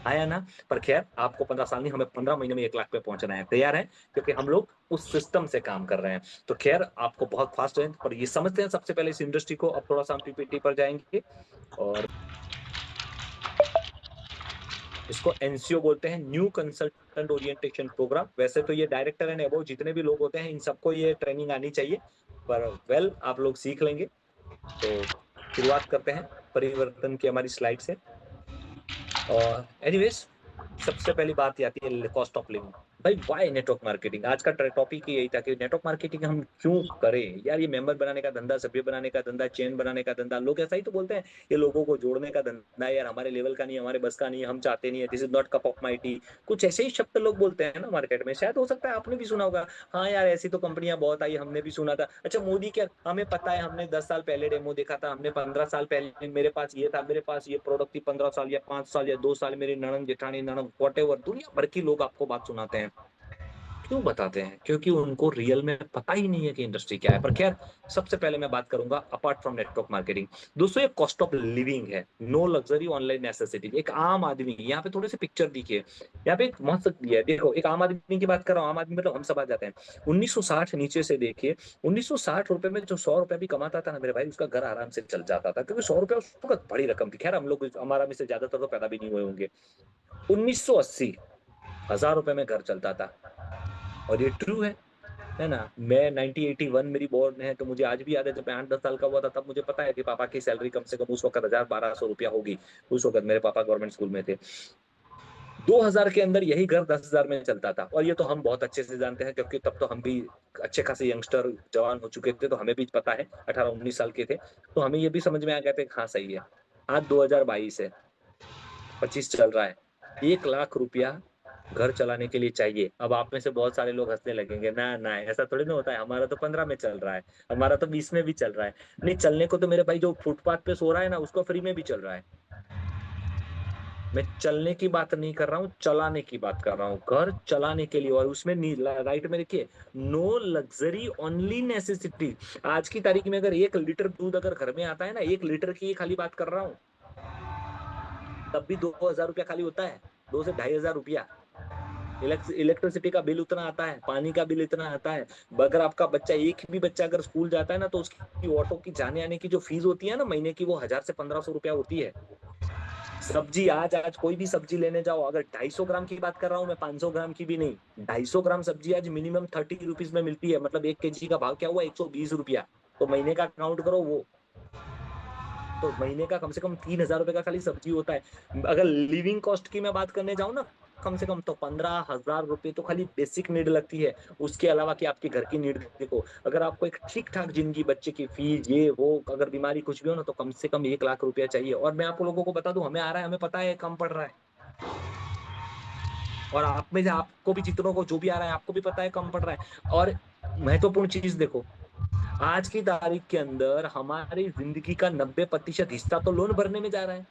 आया ना? पर खैर, आपको 15 साल नहीं, हमें 15 महीने में 1 लाख पे पहुंचना है। तैयार है? क्योंकि हम लोग उस सिस्टम से काम कर रहे हैं। तो खैर, आपको बहुत फास्ट है, पर ये समझते हैं सबसे पहले इस इंडस्ट्री को। अब थोड़ा सा हम पीपीटी पर जाएंगे और इसको एनसीओ बोलते हैं, न्यू कंसल्टेंट ओरिएंटेशन प्रोग्राम। वैसे तो ये डायरेक्टर एंड अबव जितने भी लोग होते हैं इन सबको ये ट्रेनिंग आनी चाहिए, पर वेल आप लोग सीख लेंगे। तो शुरुआत करते हैं परिवर्तन की हमारी स्लाइड से। और एनीवेज, सबसे पहली बात ये आती है कॉस्ट ऑफ लिविंग। भाई वाई नेटवर्क मार्केटिंग? आज का टॉपिक ही यही था कि नेटवर्क मार्केटिंग हम क्यों करें यार। ये मेंबर बनाने का धंधा, सभ्य बनाने का धंधा, चेन बनाने का धंधा, लोग ऐसा ही तो बोलते हैं, ये लोगों को जोड़ने का धंधा है यार, हमारे लेवल का नहीं, हमारे बस का नहीं, हम चाहते नहीं है, this is not cup of my T. कुछ ऐसे ही शब्द लोग बोलते हैं ना मार्केट में, शायद हो सकता है आपने भी सुना होगा। हाँ यार, ऐसी तो कंपनियां बहुत आई, हमने भी सुना था। अच्छा, मोदी क्या, हमें पता है, हमने 10 साल पहले डेमो देखा था, हमने 15 साल पहले मेरे पास ये था, मेरे पास ये प्रोडक्ट थी, 15 साल या 5 साल या 2 साल मेरी नणंद जेठानी नणंद वॉट एवर, दुनिया भर की लोग आपको बात सुनाते हैं। क्यों बताते हैं? क्योंकि उनको रियल में पता ही नहीं है कि इंडस्ट्री क्या है। पर खैर, सबसे पहले मैं बात करूंगा अपार्ट फ्रॉम नेटवर्क मार्केटिंग। दोस्तों, ये कॉस्ट ऑफ लिविंग है, नो लग्जरी ऑनलाइन नेसेसिटी। एक आम आदमी, यहाँ पे थोड़े से पिक्चर दिखिए, यहाँ पे एक मस्त दिया है, देखो, एक आम आदमी की बात कर रहा हूँ, आम आदमी मतलब हम सब आ जाते हैं। 1960 नीचे से देखिए, 1960 रुपए में जो 100 रुपए भी कमाता था ना मेरे भाई, उसका घर आराम से चल जाता था, क्योंकि 100 रुपए उस वक्त बड़ी रकम थी। खैर, हम लोग, हमारा में से ज्यादातर तो पैदा भी नहीं हुए होंगे। 1980 1000 रुपए में घर चलता था। और ये ट्रू है ना। मैं 1981 मेरी बोर्न है, तो मुझे आज भी याद है, जब मैं 8-10 साल का हुआ था, तब मुझे पता है कि पापा की सैलरी कम से कम उस वक्त 1000-1200 रुपया होगी। उस वक्त मेरे पापा गवर्नमेंट स्कूल में थे। 2000 के अंदर यही घर 10,000 में चलता था। और ये तो हम बहुत अच्छे से जानते हैं, क्योंकि तब तो हम भी अच्छे खासे यंगस्टर जवान हो चुके थे, तो हमें भी पता है, 18-19 साल के थे, तो हमें ये भी समझ में आ गया था कि हाँ सही है। आज 2022 है, 25 चल रहा है, 1 लाख रुपया घर चलाने के लिए चाहिए। अब आप में से बहुत सारे लोग हंसने लगेंगे, ना ना ऐसा थोड़ी ना होता है, हमारा तो 15 में चल रहा है, हमारा तो 20 में भी चल रहा है। नहीं, चलने को तो मेरे भाई जो फुटपाथ पे सो रहा है ना, उसको फ्री में भी चल रहा है। मैं चलने की बात नहीं कर रहा हूँ, चलाने की बात कर रहा हूँ, घर चलाने के लिए। और उसमें राइट में देखिए, नो लग्जरी ओनली नेसेसिटी। आज की तारीख में अगर 1 लीटर दूध अगर घर में आता है ना, 1 लीटर की खाली बात कर रहा हूँ, तब भी 2,000 रुपया खाली होता है, 2 से 2,500 रुपया। इलेक्ट्रिसिटी का बिल उतना आता है, पानी का बिल इतना आता है। अगर आपका बच्चा, एक भी बच्चा अगर स्कूल जाता है ना, तो उसकी ऑटो की जाने आने की जो फीस होती है ना महीने की, वो 1,000 से 1,500 रुपया होती है। सब्जी, आज आज कोई भी सब्जी लेने जाओ, अगर 250 ग्राम की बात कर रहा हूँ मैं, 500 ग्राम की भी नहीं, 250 ग्राम सब्जी आज मिनिमम 30 रुपीज में मिलती है। मतलब 1 केजी का भाव क्या हुआ, 120 रुपया। तो महीने का काउंट करो वो, तो महीने का कम से कम 3,000 रुपए का खाली सब्जी होता है। अगर लिविंग कॉस्ट की मैं बात करने जाऊँ ना, कम से कम तो 15,000 रुपए तो खाली बेसिक नीड लगती है। उसके अलावा कि आपके घर की नीड देखो, अगर आपको एक ठीक ठाक जिंदगी, बच्चे की फीस, ये वो, अगर बीमारी कुछ भी हो ना, तो कम से कम 1 लाख रुपया चाहिए। और मैं आप लोगों को बता दूं, हमें आ रहा है, हमें पता है कम पड़ रहा है। और आप में से आपको भी, जितनों को जो भी आ रहा है, आपको भी पता है कम पड़ रहा है। और महत्वपूर्ण चीज देखो, आज की तारीख के अंदर हमारी जिंदगी का 90% हिस्सा तो लोन भरने में जा रहा है।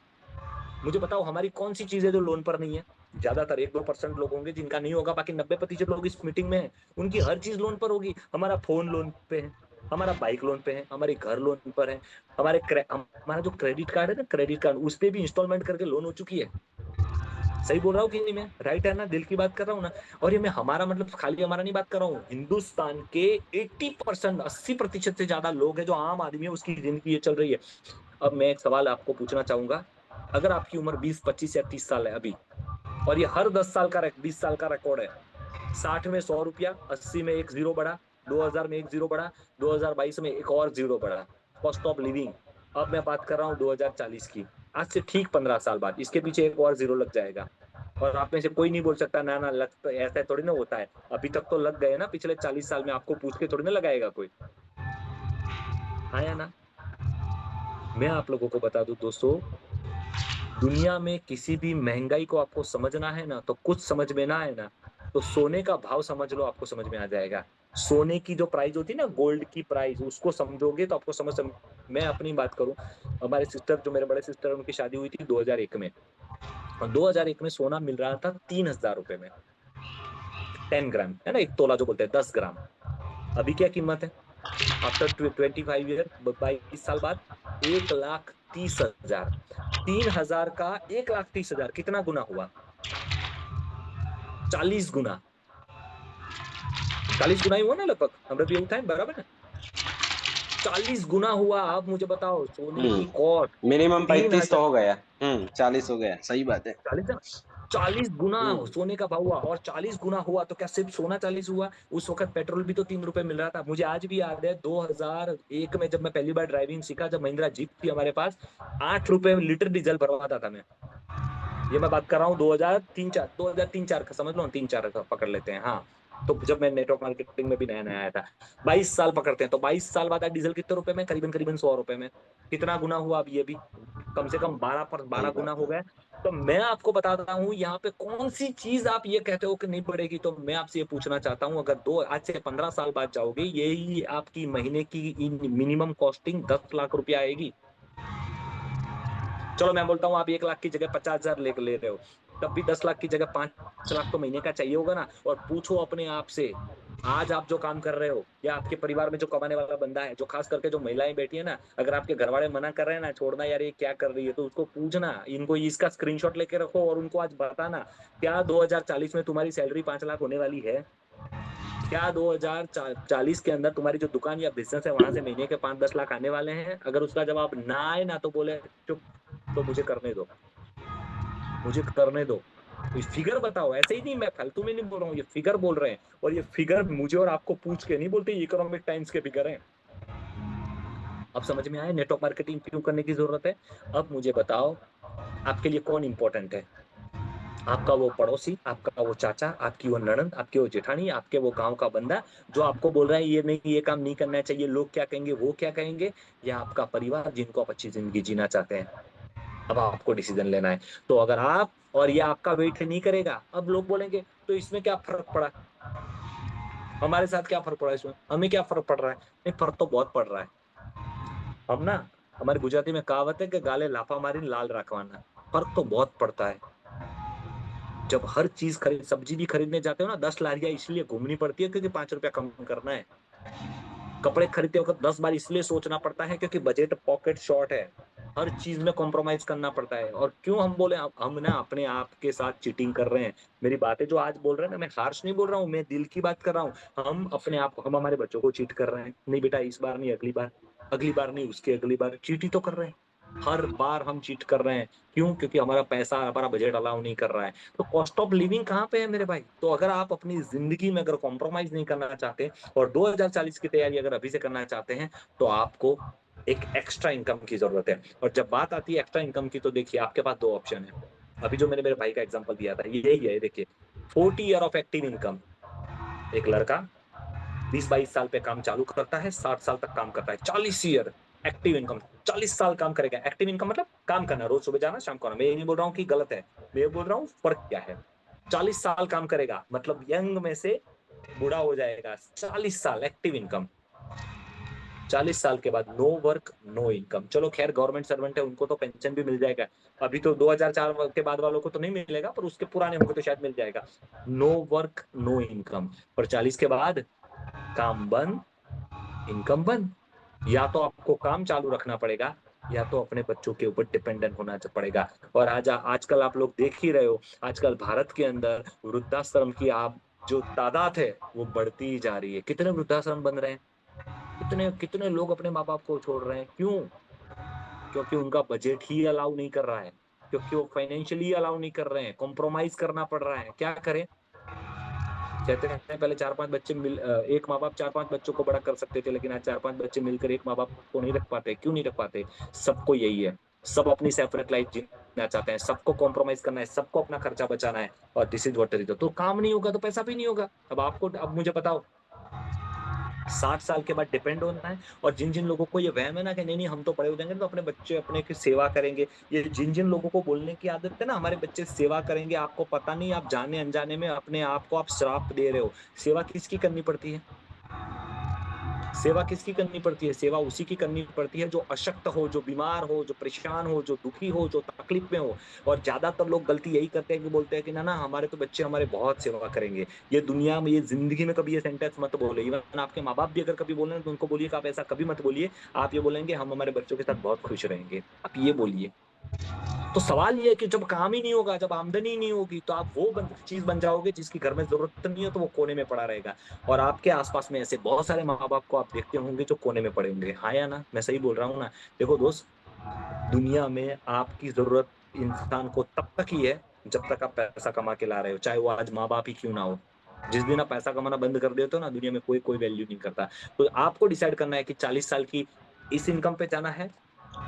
मुझे बताओ, हमारी कौन सी चीज है जो लोन पर नहीं है? ज्यादातर 1-2% लोग होंगे जिनका नहीं होगा, बाकी 90% लोग इस मीटिंग में हैं, उनकी हर चीज लोन पर होगी। हमारा फोन लोन पे है, हमारा बाइक लोन पे है, हमारी घर लोन पर है, हमारा जो क्रेडिट कार्ड है ना, क्रेडिट कार्ड, उस पे भी इंस्टॉलमेंट करके लोन हो चुकी है। सही बोल रहा हूँ कि नहीं? मैं राइट है ना, दिल की बात कर रहा हूँ ना। और ये मैं हमारा मतलब खाली हमारा नहीं बात कर रहा हूँ, हिंदुस्तान के 80%, 80% से ज्यादा लोग हैं, जो आम आदमी है, उसकी जिंदगी ये चल रही है। अब मैं एक सवाल आपको पूछना चाहूंगा, अगर आपकी उम्र 20, 25 या 30 साल है अभी, और ये हर 10 साल का 20 साल का रिकॉर्ड है, 60 में 100 रुपया, 80 में एक जीरो बढ़ा, 2000 में एक जीरो बढ़ा, 2022 में एक और जीरो बढ़ा, कॉस्ट ऑफ लिविंग। अब मैं बात कर रहा हूँ 2040 की, आज से ठीक 15 साल बाद इसके पीछे एक और जीरो लग जाएगा। और आप में से कोई नहीं बोल सकता ना ना, लग तो ऐसा थोड़ी ना होता है। अभी तक तो लग गए ना, पिछले 40 साल में आपको पूछ के थोड़ी ना लगाएगा कोई। हाँ या ना? मैं आप लोगों को बता दूं दोस्तों, दुनिया में किसी भी महंगाई को आपको समझना है ना, तो कुछ समझ में ना आए ना, तो सोने का भाव समझ लो, आपको समझ में आ जाएगा। सोने की जो प्राइस होती है ना, गोल्ड की प्राइस, उसको समझोगे तो आपको मैं अपनी बात करूं, हमारे सिस्टर, जो मेरे बड़े सिस्टर, उनकी शादी हुई थी 2001 में, और 2001 में सोना मिल रहा था 3,000 रुपए में, 10 ग्राम, है ना, 1 तोला जो बोलते हैं, 10 ग्राम। अभी क्या कीमत है? आफ्टर 25 ईयर, 22 साल बाद, 1,30,000। 3,000 का 1,30,000 कितना गुना हुआ? 40 गुना। 40 गुना ही हुआ ना लगभग, हम भी उठाए बराबर ना, 40 गुना हुआ। आप मुझे बताओ, सोने की कॉस्ट मिनिमम तीन 35 तो हजार हो गया। 40 हो गया, सही बात है। 40 गुना हम्म। सोने का भाव हुआ। और 40 गुना हुआ तो क्या सिर्फ सोना 40 हुआ? उस वक्त पेट्रोल भी तो 3 रुपए मिल रहा था। मुझे आज भी याद है, 2001 में जब मैं पहली बार ड्राइविंग सीखा, जब महिंद्रा जीप थी हमारे पास, 8 रुपए लीटर डीजल भरवाता था मैं। ये मैं बात कर रहा हूँ 2003-4, 2003-4 का समझ लो, 3-4 का पकड़ लेते हैं, हाँ। तो जब मैं नेटवर्क मार्केटिंग में भी नया नया आया था, 22 साल पकड़ते हैं, तो 22 साल बाद डीजल कितने रुपए में? करीबन करीबन 100 रुपए में। कितना गुना हुआ? अब ये भी कम से कम 12 गुना सही हो बात गया। तो मैं आपको बताता हूँ, यहाँ पे कौन सी चीज आप ये कहते हो कि नहीं बढ़ेगी, तो मैं आपसे ये पूछना चाहता हूँ, अगर दो आज से 15 साल बाद जाओगे, यही आपकी महीने की मिनिमम कॉस्टिंग 10 लाख रुपया आएगी। चलो मैं बोलता हूँ, आप 1 लाख की जगह 50,000 ले ले रहे हो, तब भी 10 लाख की जगह 5 लाख तो महीने का चाहिए होगा ना। और पूछो अपने आप से, आज आप जो काम कर रहे हो या आपके परिवार में जो कमाने वाला बंदा है, जो खास करके जो महिलाएं बैठी है ना, अगर आपके घर वाले मना कर रहे हैं ना, छोड़ना यार ये क्या कर रही है, तो उसको पूछना, इनको इसका स्क्रीनशॉट लेके रखो और उनको आज बताना, क्या 2040 में तुम्हारी सैलरी 5 लाख होने वाली है? क्या 2040 के अंदर तुम्हारी जो दुकान या बिजनेस है वहां से महीने के 5-10 लाख आने वाले हैं? अगर उसका जवाब ना आए ना, तो बोले चुप, तो मुझे करने दो, मुझे करने दो। कोई फिगर बताओ, ऐसे ही नहीं, मैं फालतू में नहीं बोल रहा हूँ, ये फिगर बोल रहे हैं। और ये फिगर मुझे और आपको पूछ के नहीं बोलते, इकोनॉमिक टाइम्स के फिगर हैं। अब समझ में आया नेटवर्क मार्केटिंग क्यों करने की जरूरत है? अब मुझे बताओ, आपके लिए कौन इंपॉर्टेंट है? आपका वो पड़ोसी, आपका वो चाचा, आपकी वो ननद, आपकी वो जेठानी, आपके वो गांव का बंदा जो आपको बोल रहा है ये नहीं, ये काम नहीं करना चाहिए, लोग क्या कहेंगे, वो क्या कहेंगे? या आपका परिवार जिनको आप अच्छी जिंदगी जीना चाहते हैं? अब आपको डिसीजन लेना है। तो अगर आप और ये आपका वेट नहीं करेगा, अब लोग बोलेंगे तो इसमें क्या फर्क पड़ा, हमारे साथ क्या फर्क पड़ा, इसमें हमें क्या फर्क पड़ रहा है? नहीं, फर्क तो बहुत पड़ रहा है। हम ना, हमारी गुजराती में कहावत है कि गाले लाफा मारी लाल रखवाना। फर्क तो बहुत पड़ता है। जब हर चीज खरीद, सब्जी भी खरीदने जाते हो ना, 10 लारियां इसलिए घूमनी पड़ती है क्योंकि 5 रुपया कम करना है। कपड़े खरीदते वक्त 10 बार इसलिए सोचना पड़ता है क्योंकि बजट पॉकेट शॉर्ट है। हर चीज में कॉम्प्रोमाइज करना पड़ता है। और क्यों हम बोले, हम ना अपने आप के साथ चीटिंग कर रहे हैं। मेरी बातें जो आज बोल रहे हैं ना, मैं हार्श नहीं बोल रहा हूँ, मैं दिल की बात कर रहा हूँ। हम अपने आप को, हम हमारे बच्चों को चीट कर रहे हैं। नहीं बेटा, इस बार नहीं, अगली बार, अगली बार नहीं, उसके अगली बार, चीट ही तो कर रहे हैं। हर बार हम चीट कर रहे हैं। क्यों? क्योंकि हमारा पैसा, हमारा बजट अलाउ नहीं कर रहा है। तो कॉस्ट ऑफ लिविंग कहाँ पे है मेरे भाई? तो अगर आप अपनी जिंदगी में अगर कॉम्प्रोमाइज नहीं करना चाहते और 2040 की तैयारी अगर अभी से करना चाहते हैं, तो आपको एक एक्स्ट्रा इनकम की जरूरत है। और जब बात आती है एक्स्ट्रा इनकम की, तो देखिए आपके पास दो ऑप्शन है। अभी जो मैंने मेरे भाई का एग्जांपल दिया था, ये यही है। देखिए, 40 ईयर ऑफ एक्टिव इनकम। एक लड़का 20-22 साल पे काम चालू करता है, 60 साल तक काम करता है, 40 ईयर एक्टिव इनकम। 40 साल काम करेगा। एक्टिव इनकम मतलब काम करना, रोज सुबह जाना शाम को आना। मैं ये नहीं बोल रहा हूँ कि गलत है, मैं ये बोल रहा हूँ फर्क क्या है। 40 साल काम करेगा मतलब यंग में से बूढ़ा हो जाएगा। 40 साल एक्टिव इनकम। 40 साल के बाद नो वर्क नो इनकम। चलो खैर, गवर्नमेंट सर्वेंट है, उनको तो पेंशन भी मिल जाएगा। अभी तो 2004 के बाद वालों को तो नहीं मिलेगा, पर उसके पुराने होंगे तो शायद मिल जाएगा। No work no income. पर 40 के बाद काम बंद, इनकम बंद। या तो आपको काम चालू रखना पड़ेगा, या तो अपने बच्चों के ऊपर डिपेंडेंट होना पड़ेगा। और आज आजकल आप लोग देख ही रहे हो, आजकल भारत के अंदर वृद्धाश्रम की आप जो तादाद है वो बढ़ती ही जा रही है। कितने वृद्धाश्रम बन रहे हैं, कितने कितने लोग अपने माँ बाप को छोड़ रहे हैं। क्यों? क्योंकि उनका बजट ही अलाउ नहीं कर रहा है, क्योंकि वो फाइनेंशियली अलाउ नहीं कर रहे हैं, कॉम्प्रोमाइज करना पड़ रहा है। क्या करें? कहते हैं पहले 4-5 बच्चे एक माँ बाप 4-5 बच्चों को बड़ा कर सकते थे, लेकिन आज 4-5 बच्चे मिलकर एक माँ बाप को नहीं रख पाते। क्यों नहीं रख पाते? सबको यही है, सब अपनी सेपरेट लाइफ जीना चाहते हैं, सबको कॉम्प्रोमाइज करना है, सबको अपना खर्चा बचाना है। और दिस इज व्हाट इज। तो काम नहीं होगा तो पैसा भी नहीं होगा। अब मुझे बताओ, 60 साल के बाद डिपेंड होना है। और जिन जिन लोगों को ये वहम है ना कि नहीं नहीं हम तो बड़े हो जाएंगे तो अपने बच्चे अपने की सेवा करेंगे, ये जिन जिन लोगों को बोलने की आदत है ना, हमारे बच्चे सेवा करेंगे, आपको पता नहीं, आप जाने अनजाने में अपने आप को आप श्राप दे रहे हो। सेवा किसकी करनी पड़ती है? सेवा किसकी करनी पड़ती है? सेवा उसी की करनी पड़ती है जो अशक्त हो, जो बीमार हो, जो परेशान हो, जो दुखी हो, जो तकलीफ में हो। और ज्यादातर लोग गलती यही करते हैं कि बोलते हैं कि ना ना हमारे तो बच्चे हमारे बहुत सेवा करेंगे। ये दुनिया में, ये जिंदगी में कभी ये सेंटेंस मत बोले। इवन आपके माँ बाप भी अगर कभी बोले तो उनको बोलिए कि आप ऐसा कभी मत बोलिए। आप ये बोलेंगे हम हमारे बच्चों के साथ बहुत खुश रहेंगे, आप ये बोलिए। तो सवाल ये है कि जब काम ही नहीं होगा, जब आमदनी नहीं होगी, तो आप वो चीज बन जाओगे जिसकी घर में जरूरत नहीं है, तो वो कोने में पड़ा रहेगा। और आपके आसपास में ऐसे बहुत सारे माँ बाप को आप देखते होंगे जो कोने में पड़े होंगे। हाँ या ना? मैं सही बोल रहा हूँ ना? देखो दोस्त, दुनिया में आपकी जरूरत इंसान को तब तक ही है जब तक आप पैसा कमा के ला रहे हो, चाहे वो आज माँ बाप ही क्यों ना हो। जिस दिन आप पैसा कमाना बंद कर देते हो ना, दुनिया में कोई कोई वैल्यू नहीं करता। तो आपको डिसाइड करना है कि 40 साल की इस इनकम पे जाना है,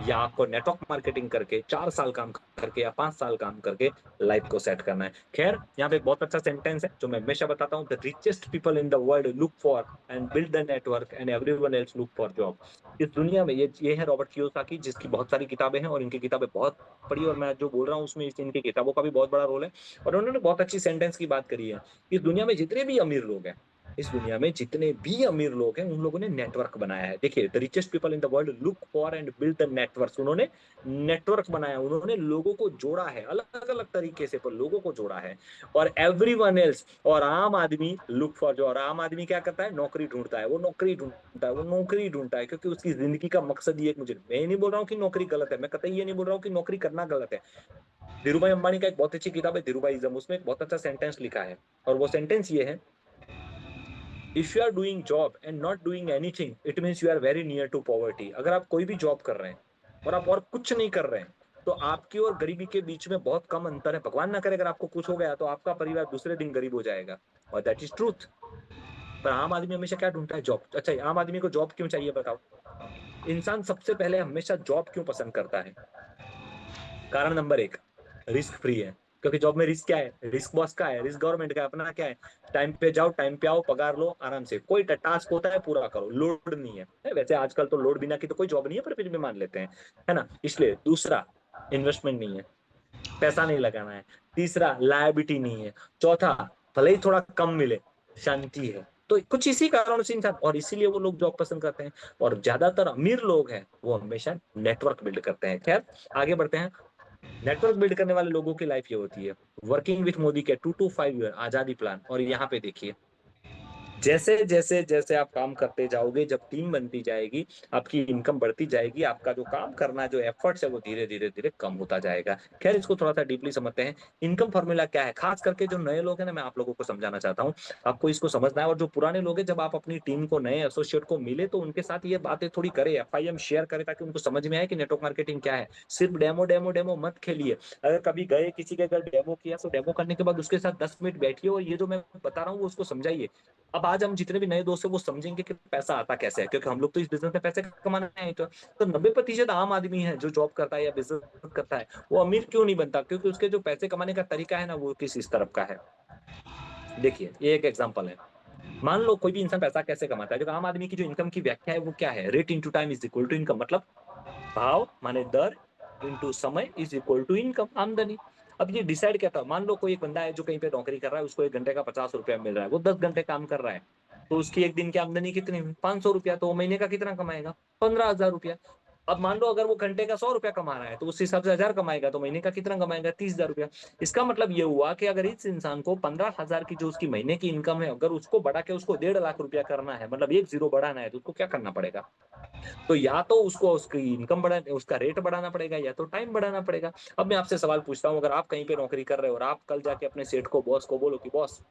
या आपको नेटवर्क मार्केटिंग करके 4 साल काम करके या 5 साल काम करके लाइफ को सेट करना है। खैर, यहाँ पे एक बहुत अच्छा सेंटेंस है जो मैं हमेशा बताता हूँ, the richest people in the world look for and build the network and everyone else look for job. इस दुनिया में ये है रॉबर्ट कियोसाकी, जिसकी बहुत सारी किताबें हैं और इनकी किताबें बहुत पढ़ी, और मैं जो बोल रहा हूँ उसमें इनकी किताबों का भी बहुत बड़ा रोल है। और उन्होंने बहुत अच्छी सेंटेंस की बात करी है। इस दुनिया में जितने भी अमीर लोग हैं, इस दुनिया में जितने भी अमीर लोग हैं उन लोगों ने नेटवर्क बनाया है। देखिए, the richest people in the world look for and build the network. उन्होंने नेटवर्क बनाया, उन्होंने लोगों को जोड़ा है, अलग अलग तरीके से पर लोगों को जोड़ा है। और एवरीवन एल्स, और आम आदमी लुक फॉर, जो और आम आदमी क्या करता है, नौकरी ढूंढता है, वो नौकरी ढूंढता है, वो नौकरी ढूंढता है, क्योंकि उसकी जिंदगी का मकसद ये है। मुझे, मैं ये नहीं बोल रहा हूँ कि नौकरी गलत है, मैं कतई ये नहीं बोल रहा हूँ कि नौकरी करना गलत है। धीरूभाई अंबानी का एक बहुत अच्छी किताब है धीरूभाईज़म, उसमें एक बहुत अच्छा सेंटेंस लिखा है, और वो सेंटेंस ये है, if you are doing job and not doing anything it means you are very near to poverty. अगर आप कोई भी जॉब कर रहे हैं और आप और कुछ नहीं कर रहे हैं, तो आपकी और गरीबी के बीच में बहुत कम अंतर है। भगवान ना करे अगर आपको कुछ हो गया तो आपका परिवार दूसरे दिन गरीब हो जाएगा, और दैट इज ट्रूथ। पर आम आदमी हमेशा क्या ढूंढता है, जॉब। अच्छा, आम आदमी को जॉब क्यों चाहिए बताओ? इंसान सबसे पहले हमेशा जॉब क्यों पसंद करता है? कारण नंबर एक, रिस्क फ्री है। क्योंकि जॉब में रिस्क क्या है? रिस्क बॉस का है, रिस्क गवर्नमेंट का है, अपना क्या है, टाइम पे जाओ, टाइम पे आओ, पगार लो, आराम से कोई टास्क होता है पूरा करो, लोड नहीं है। वैसे आजकल तो लोड बिना की तो कोई जॉब नहीं है, पर फिर भी मान लेते हैं, है ना। इसलिए दूसरा, इन्वेस्टमेंट नहीं है, पैसा नहीं लगाना है। तीसरा, लायबिलिटी नहीं है। चौथा, भले ही थोड़ा कम मिले, शांति है। तो कुछ इसी कारण से इंसान, और इसीलिए वो लोग जॉब पसंद करते हैं। और ज्यादातर अमीर लोग हैं वो हमेशा नेटवर्क बिल्ड करते हैं। खैर, आगे बढ़ते हैं। नेटवर्क बिल्ड करने वाले लोगों की लाइफ ये होती है, वर्किंग विथ मोदी के 2 to 5 ईयर आजादी प्लान। और यहाँ पे देखिए, जैसे जैसे जैसे आप काम करते जाओगे, जब टीम बनती जाएगी, आपकी इनकम बढ़ती जाएगी, आपका जो काम करना, जो एफर्ट्स है, वो धीरे धीरे धीरे कम होता जाएगा। खैर, इसको थोड़ा सा डीपली समझते हैं। इनकम फॉर्मूला क्या है, खास करके जो नए लोग हैं ना, मैं आप लोगों को समझाना चाहता हूँ। आपको इसको समझना है। और जो पुराने लोग हैं, जब आप अपनी टीम को, नए एसोसिएट को मिले, तो उनके साथ ये बातें थोड़ी करें, एफआईएम शेयर करें, ताकि उनको समझ में आए कि नेटवर्क मार्केटिंग क्या है। सिर्फ डेमो डेमो डेमो मत खेलिए। अगर कभी गए किसी के घर, डेमो किया, तो डेमो करने के बाद उसके साथ 10 मिनट बैठिए और ये जो मैं बता रहा हूँ वो उसको समझाइए। अब आज हम जितने भी नए दोस्त हैं वो समझेंगे कि पैसा आता कैसे है, क्योंकि हम लोग तो इस बिजनेस में पैसे कमाने हैं। तो 90% आम आदमी है जो जॉब करता है या बिजनेस करता है, वो अमीर क्यों नहीं बनता? क्योंकि उसके जो पैसे कमाने का तरीका है ना, वो किस इस तरफ का है। देखिए, ये एक एग्जांपल है। मान लो कोई भी इंसान पैसा कैसे कमाता है। जो आम आदमी की जो इनकम की व्याख्या है वो क्या है, rate into time is equal to income. मतलब भाव माने दर इंटू समय इज इक्वल टू इनकम, आमदनी। अब ये डिसाइड क्या था, मान लो कोई एक बंदा है जो कहीं पे नौकरी कर रहा है, उसको 1 घंटे का 50 रुपया मिल रहा है, वो 10 घंटे काम कर रहा है, तो उसकी एक दिन की आमदनी कितनी हुई? 500 रुपया। तो वो महीने का कितना कमाएगा? 15,000 रुपया। अब मान लो अगर वो घंटे का 100 रुपया कमा रहा है, तो उस हिसाब से 1000 कमाएगा, तो महीने का कितना कमाएगा? 30,000 रुपया। इसका मतलब ये हुआ कि अगर इस इंसान को 15,000 की जो उसकी महीने की इनकम है, अगर उसको बढ़ा के उसको 1.5 लाख रुपया करना है, मतलब एक जीरो बढ़ाना है, तो उसको क्या करना पड़ेगा? तो या तो उसको उसकी इनकम बढ़ा, उसका रेट बढ़ाना पड़ेगा, या तो टाइम बढ़ाना पड़ेगा। अब मैं आपसे सवाल पूछता हूँ, अगर आप कहीं पे नौकरी कर रहे हो और आप कल जाके अपने सेठ को, बॉस को बोलो कि बॉस,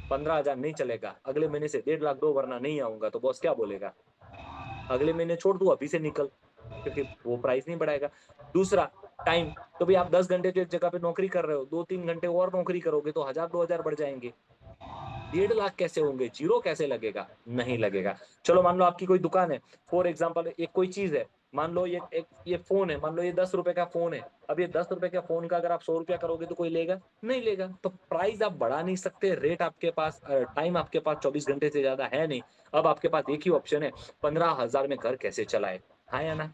15,000 नहीं चलेगा, अगले महीने से 1.5 लाख दो वरना नहीं आऊंगा, तो बॉस क्या बोलेगा? अगले महीने छोड़ दू, अभी से निकल, क्योंकि वो प्राइस नहीं बढ़ाएगा। दूसरा, टाइम। तो भाई आप 10 घंटे जो एक जगह पे नौकरी कर रहे हो, 2-3 घंटे और नौकरी करोगे तो 1,000-2,000 बढ़ जाएंगे। 1.5 लाख कैसे होंगे? जीरो कैसे लगेगा? नहीं लगेगा। चलो मान लो आपकी कोई दुकान है, फॉर एग्जाम्पल एक कोई चीज है, मान लो ये फोन है, मान लो ये 10 रुपए का फोन है। अब ये 10 रुपए का फोन का अगर आप 100 रुपया करोगे तो कोई लेगा? नहीं लेगा। तो प्राइस आप बढ़ा नहीं सकते, रेट आपके पास, टाइम आपके पास 24 घंटे से ज्यादा है नहीं। अब आपके पास एक ही ऑप्शन है, 15,000 में घर कैसे चलाए? हाँ या ना?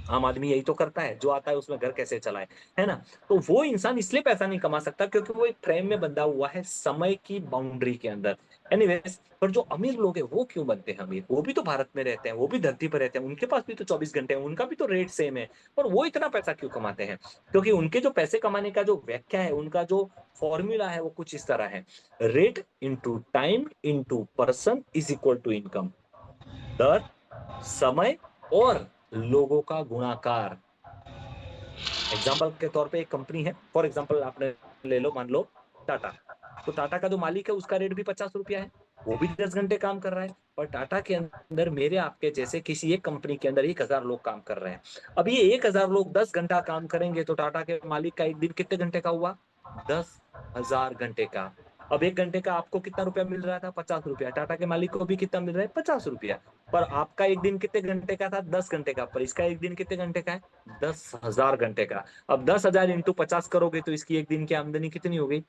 आम आदमी यही तो करता है, जो आता है उसमें घर कैसे चलाए, है ना। तो वो इंसान इसलिए पैसा नहीं कमा सकता क्योंकि वो एक फ्रेम में बंधा हुआ है, समय की बाउंड्री के अंदर। एनीवेज, पर जो अमीर लोग हैं वो क्यों बनते हैं अमीर? वो भी तो भारत में रहते हैं, वो भी धरती पर रहते हैं, उनके पास भी तो 24 घंटे हैं, उनका भी तो रेट सेम है। पर वो इतना पैसा क्यों कमाते हैं? क्योंकि उनके जो पैसे कमाने का जो व्याख्या है, उनका जो फॉर्मूला है, वो कुछ इस तरह है, rate into time into person is equal to income. दर, समय और लोगों का गुणाकार। एग्जाम्पल के तौर पे एक कंपनी है, फॉर एग्जाम्पल आपने ले लो, मान लो टाटा। तो टाटा का जो मालिक है उसका रेट भी 50 रुपया है, वो भी 10 घंटे काम कर रहा है। और टाटा के अंदर मेरे आपके जैसे किसी एक कंपनी के अंदर 1,000 लोग काम कर रहे हैं। अब ये 1,000 लोग 10 घंटा काम करेंगे, तो टाटा के मालिक का एक दिन कितने घंटे का हुआ? 10,000 घंटे का। अब 1 घंटे का आपको कितना रुपया मिल रहा था? 50 रुपया। टाटा के मालिक को भी कितना मिल रहा है? 50 रुपया। पर आपका एक दिन कितने घंटे का था? 10 घंटे का। पर इसका एक दिन कितने घंटे का है? 10,000 घंटे का। अब 10,000 इंटू 50 करोगे तो इसकी एक दिन की आमदनी कितनी हो गई?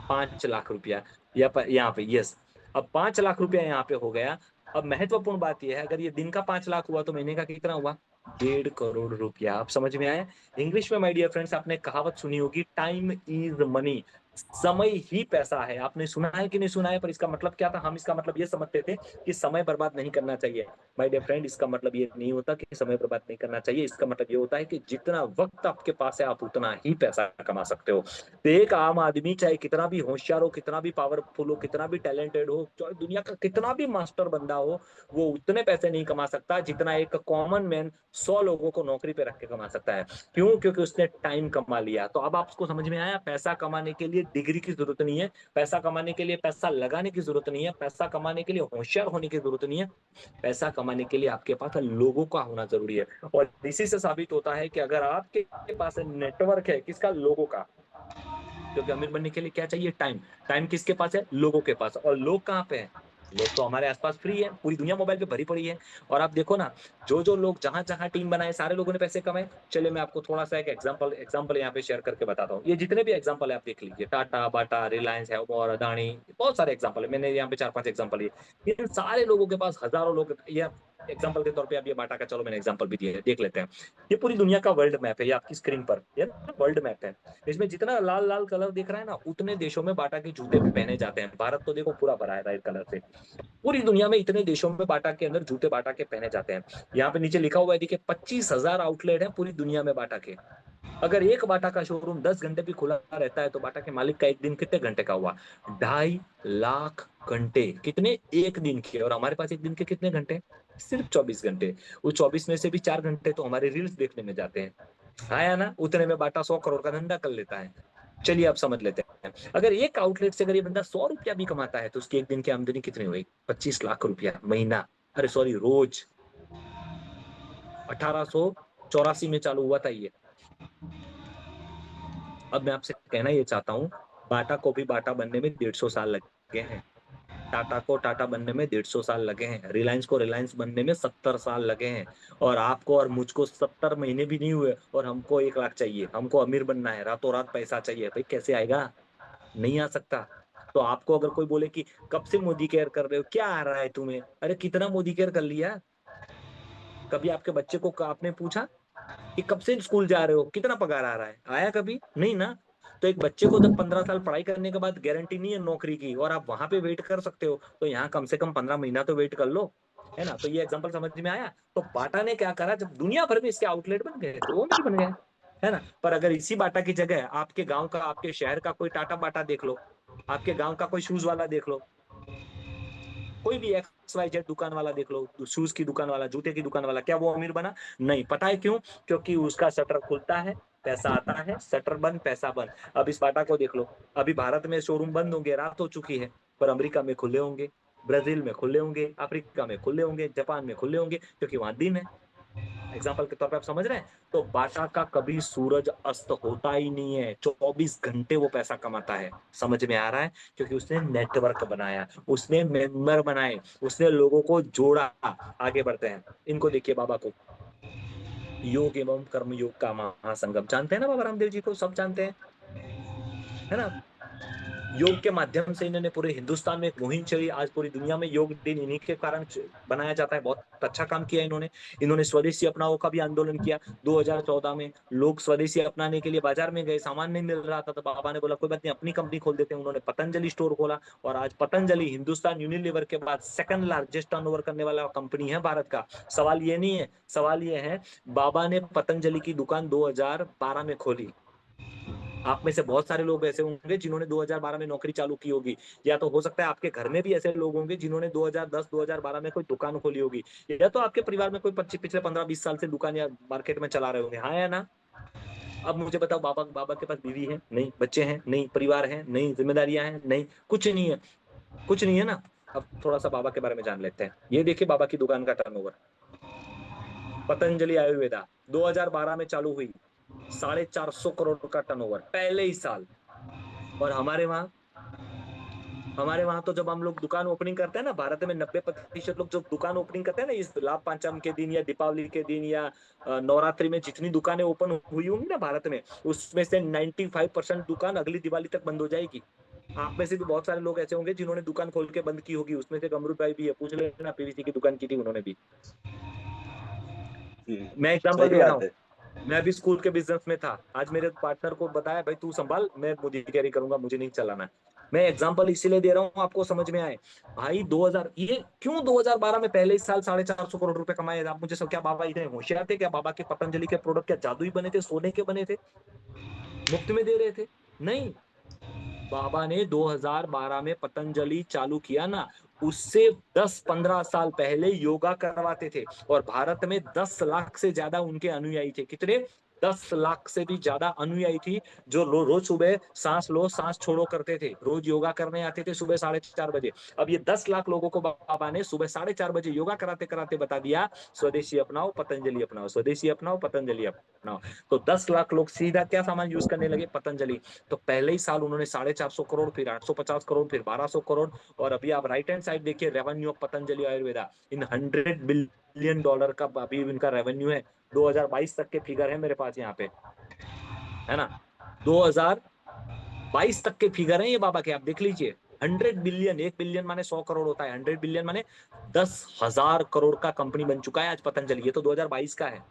5 लाख रुपया। या यहाँ पे यस, अब 5 लाख रुपया यहाँ पे हो गया। अब महत्वपूर्ण बात यह है, अगर ये दिन का 5 लाख हुआ तो महीने का कितना हुआ? 1.5 करोड़ रुपया। आप समझ में आया? इंग्लिश में माय डियर फ्रेंड्स आपने कहावत सुनी होगी, टाइम इज मनी। समय ही पैसा है। आपने सुना है कि नहीं सुना है, पर इसका मतलब क्या था? हम इसका मतलब ये समझते थे कि समय बर्बाद नहीं करना चाहिए। माय डियर फ्रेंड, इसका मतलब ये नहीं होता कि समय बर्बाद नहीं करना चाहिए। इसका मतलब ये होता है कि जितना वक्त आपके पास है आप उतना ही पैसा कमा सकते हो। तो एक आम आदमी चाहे कितना भी होशियार हो, कितना भी पावरफुल हो, कितना भी टैलेंटेड हो, चाहे दुनिया का कितना भी मास्टर बंदा हो, वो उतने पैसे नहीं कमा सकता जितना एक कॉमन मैन 100 लोगों को नौकरी पे रख के कमा सकता है। क्यों? क्योंकि उसने टाइम कमा लिया। तो अब आपको समझ में आया, पैसा कमाने के लिए डिग्री की जरूरत नहीं है, पैसा कमाने के लिए पैसा लगाने की जरूरत नहीं है, पैसा कमाने के लिए होशियार होने की जरूरत नहीं है। पैसा कमाने के लिए आपके पास लोगों का होना जरूरी है। और इसी से साबित होता है कि अगर आपके पास नेटवर्क है, किसका? लोगों का। क्योंकि अमीर बनने के लिए क्या चाहिए? टाइम। टाइम किसके पास है? लोगों के पास। और लोग कहाँ पे हैं? लोग तो हमारे आसपास फ्री है, पूरी दुनिया मोबाइल पे भरी पड़ी है। और आप देखो ना, जो जो लोग जहां जहां टीम बनाए, सारे लोगों ने पैसे कमाए। चलिए मैं आपको थोड़ा सा एक एग्जांपल यहाँ पे शेयर करके बताता हूँ। ये जितने भी एग्जांपल है आप देख लीजिए, टाटा, बाटा, रिलायंस है और अदानी, बहुत सारे एग्जांपल है। मैंने यहाँ पे 4-5 एग्जांपल लिए। इन सारे लोगों के पास हजारों लोग, ये एग्जांपल के तौर पे अब ये बाटा का, चलो मैंने एग्जांपल भी दिया है, देख लेते हैं। ये पूरी दुनिया का वर्ल्ड मैप है, ये आपकी स्क्रीन पर, ये वर्ल्ड मैप है। इसमें जितना लाल लाल कलर दिख रहा है ना, उतने देशों में बाटा के जूते पहने जाते हैं। भारत तो देखो पूरा भरा है रेड कलर से। पूरी दुनिया में इतने देशों में बाटा के अंदर जूते बाटा के पहने जाते हैं। यहाँ पे नीचे लिखा हुआ है, देखिए 25,000 आउटलेट है पूरी दुनिया में बाटा के। अगर एक बाटा का शोरूम 10 घंटे भी खुला रहता है तो बाटा के मालिक का एक दिन कितने घंटे का हुआ? 2.5 लाख घंटे। कितने? एक दिन के। और हमारे पास एक दिन के कितने घंटे? सिर्फ 24 घंटे। उस 24 में से भी 4 घंटे तो हमारे रील्स देखने में जाते हैं। आया ना? उतने में बाटा 100 करोड़ का धंधा कर लेता है। चलिए आप समझ लेते हैं, अगर एक आउटलेट से अगर ये बंदा 100 रुपया भी कमाता है तो उसकी एक दिन की आमदनी कितनी हुई? 25 लाख रुपया महीना। अरे सॉरी, रोज। 1884 में चालू हुआ था ये। अब मैं आपसे कहना ये चाहता हूँ, बाटा को भी बाटा बनने में 150 साल लगे हैं। टाटा को टाटा बनने में 150 साल लगे हैं। रिलायंस को रिलायंस बनने में 70 साल लगे हैं। और आपको और मुझको 70 महीने भी नहीं हुए और हमको 1 लाख चाहिए, हमको अमीर बनना है, रातों रात पैसा चाहिए। भाई कैसे आएगा? नहीं आ सकता। तो आपको अगर कोई बोले कि कब से मोदी केयर कर रहे हो, क्या आ रहा है तुम्हें? अरे कितना मोदी केयर कर लिया? कभी आपके बच्चे को आपने पूछा कि कब से स्कूल जा रहे हो, कितना पगार आ रहा है? आया कभी? नहीं ना। तो एक बच्चे को जब 15 साल पढ़ाई करने के बाद गारंटी नहीं है नौकरी की और आप वहां पे वेट कर सकते हो, तो यहाँ कम से कम 15 महीना तो वेट कर लो। है ना? तो ये एग्जांपल समझ में आया। तो बाटा ने क्या करा, जब दुनिया भर में इसके आउटलेट बन गए तो वो नहीं बन गए। है ना? पर अगर इसी बाटा की जगह आपके गांव का, आपके शहर का कोई टाटा बाटा देख लो, आपके गांव का कोई शूज वाला देख लो, कोई भी XYZ दुकान वाला देख लो, शूज की दुकान वाला, जूते की दुकान वाला, क्या वो अमीर बना? नहीं। पता है क्यों? क्योंकि उसका शटर खुलता है, पैसा आता है, शटर बंद, पैसा बंद। अब इस बाटा को देख लो, अभी भारत में शोरूम बंद होंगे, रात हो चुकी है, पर अमेरिका में खुले होंगे, ब्राजील में खुले होंगे, अफ्रीका में खुले होंगे, जापान में खुले होंगे, क्योंकि वहां दिन है। एग्जाम्पल के तौर पे आप समझ रहे हैं? तो बाटा का कभी सूरज अस्त होता ही नहीं है, 24 घंटे वो पैसा कमाता है। समझ में आ रहा है? क्योंकि उसने नेटवर्क बनाया, उसने मेंबर बनाए, उसने लोगों को जोड़ा। आगे बढ़ते हैं, इनको देखिए बाबा को। योग एवं कर्म योग का महासंगम, जानते हैं ना बाबा रामदेव जी को? सब जानते हैं, है ना? योग के माध्यम से इन्होंने पूरे हिंदुस्तान में एक मुहिम चली। आज पूरी दुनिया में योग दिन इन्हीं के कारण बनाया जाता है। बहुत अच्छा काम किया इन्होंने। इन्होंने स्वदेशी अपनाओ का भी आंदोलन किया। 2014 में लोग स्वदेशी अपनाने के लिए बाजार में गए, सामान नहीं मिल रहा था, तो बाबा ने बोला कोई बात नहीं, अपनी कंपनी खोल देते हैं। उन्होंने पतंजलि स्टोर खोला और आज पतंजलि हिंदुस्तान यूनिलीवर के बाद सेकंड लार्जेस्ट टर्नओवर करने वाला कंपनी है भारत का। सवाल ये नहीं है, सवाल ये है, बाबा ने पतंजलि की दुकान 2012 में खोली। आप में से बहुत सारे लोग ऐसे होंगे जिन्होंने 2012 में नौकरी चालू की होगी, या तो हो सकता है आपके घर में भी ऐसे लोग होंगे जिन्होंने 2010-2012 में कोई दुकान खोली होगी, या तो आपके परिवार में कोई पिछले 15-20 साल से दुकान या मार्केट में चला रहे होंगे। हाँ या ना? अब मुझे बताओ, बाबा बाबा के पास बीवी है नहीं, बच्चे हैं नहीं, परिवार है नहीं, जिम्मेदारियां हैं नहीं, कुछ नहीं है, कुछ नहीं है ना? अब थोड़ा सा बाबा के बारे में जान लेते हैं। ये देखिए बाबा की दुकान का टर्नओवर। पतंजलि आयुर्वेदा 2012 में चालू हुई, 450 करोड़ का टर्नओवर पहले ही साल। और हमारे वहां तो जब हम लोग दुकान ओपनिंग करते हैं ना, भारत में 90% लोग जब दुकान ओपनिंग करते हैं ना, इस लाभ पांचम के दिन या दीपावली के दिन या नवरात्रि में, जितनी दुकानें ओपन हुई होंगी ना भारत में, उसमें से 95% दुकान अगली दिवाली तक बंद हो जाएगी। आप में से भी बहुत सारे लोग ऐसे होंगे जिन्होंने दुकान खोल के बंद की होगी। उसमें से अमरूद भाई भी है, पूछ लेना, PVC की दुकान की थी उन्होंने भी। हुँ, मैं एग्जाम्पल सही दे रहा बात हूँ। है। मैं भी स्कूल के बिजनेस में था, आज मेरे पार्टनर को बताया भाई तू संभाल, मैं मोदी कैरी करूंगा, मुझे नहीं चलाना है। मैं एग्जांपल इसीलिए दे रहा हूँ आपको समझ में आए। भाई 2000 ये क्यों 2012 में पहले ही साल 450 करोड़ रुपए कमाए आप मुझे सब, क्या बाबा इतने होशियार थे क्या? बाबा के पतंजलि के प्रोडक्ट क्या जादुई बने थे, सोने के बने थे, मुफ्त में दे रहे थे? नहीं। बाबा ने 2012 में पतंजलि चालू किया ना, उससे 10-15 साल पहले योगा करवाते थे, और भारत में 10 लाख से ज्यादा उनके अनुयायी थे। कितने? 10 लाख से भी ज्यादा अनुयायी थी, जो रोज सुबह सांस लो सांस छोड़ो करते थे, रोज योगा करने आते थे सुबह 4:30 बजे। अब ये 10 लाख लोगों को बाबा ने सुबह 4:30 बजे योगा कराते कराते बता दिया, स्वदेशी अपनाओ पतंजलि अपनाओ, स्वदेशी अपनाओ पतंजलि अपनाओ। तो 10 लाख लोग सीधा क्या सामान यूज करने लगे? पतंजलि। तो पहले ही साल उन्होंने 450 करोड़, फिर 850 करोड़, फिर 1200 करोड़, और अभी आप राइट हैंड साइड देखिए revenue of Patanjali Ayurveda in $100 billion का अभी इनका रेवेन्यू है। 2022 तक के फिगर है मेरे पास यहाँ पे, है ना? 2022 तक के फिगर है ये बाबा के, आप देख लीजिए। 100 बिलियन, 1 बिलियन माने 100 करोड़ होता है, 100 बिलियन माने 10,000 करोड़ का कंपनी बन चुका है आज पतंजलि। ये तो 2022 का है,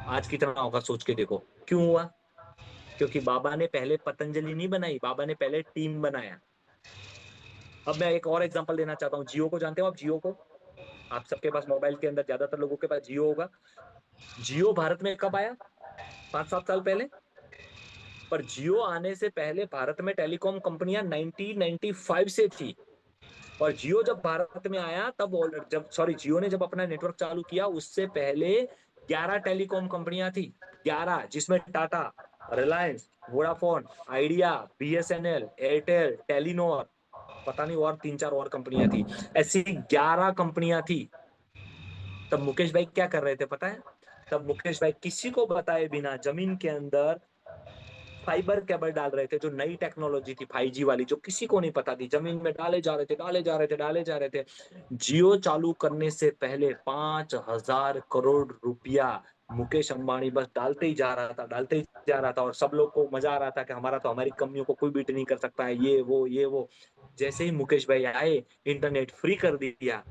आज कितना होगा सोच के देखो। क्यों हुआ? क्योंकि बाबा ने पहले पतंजलि नहीं बनाई, बाबा ने पहले टीम बनाया। अब मैं एक और एग्जांपल देना चाहता हूँ, जियो को जानते हो आप? जियो को, आप सबके पास मोबाइल के अंदर ज्यादातर लोगों के पास जियो होगा। जियो भारत में कब आया? 5-7 साल पहले। पर जियो आने से पहले भारत में टेलीकॉम कंपनियां 1995 से थी। और जियो जब भारत में आया तब जब सॉरी जियो ने जब अपना नेटवर्क चालू किया उससे पहले 11 टेलीकॉम कंपनियां थी। 11, जिसमें Tata, Reliance, Vodafone, idea, BSNL, Airtel, Telenor, पता नहीं और 3-4 और कंपनियां थी। ऐसी 11 कंपनियां थी। तब मुकेश भाई क्या कर रहे थे पता है? तब मुकेश भाई किसी को बताए बिना जमीन के अंदर फाइबर केबल डाल रहे थे, जो नई टेक्नोलॉजी थी 5G वाली, जो किसी को नहीं पता थी, जमीन में डाले जा रहे थे, डाले जा रहे थे, डाले जा रहे थे। जियो चालू करने से पहले 5,000 करोड़ रुपया मुकेश अंबानी बस डालते ही जा रहा था, डालते ही जा रहा था, और सब लोग को मजा आ रहा था कि हमारा तो हमारी कंपनियों को कोई बीट नहीं कर सकता है, ये वो ये वो। जैसे ही मुकेश भाई आए, इंटरनेट फ्री कर दिया।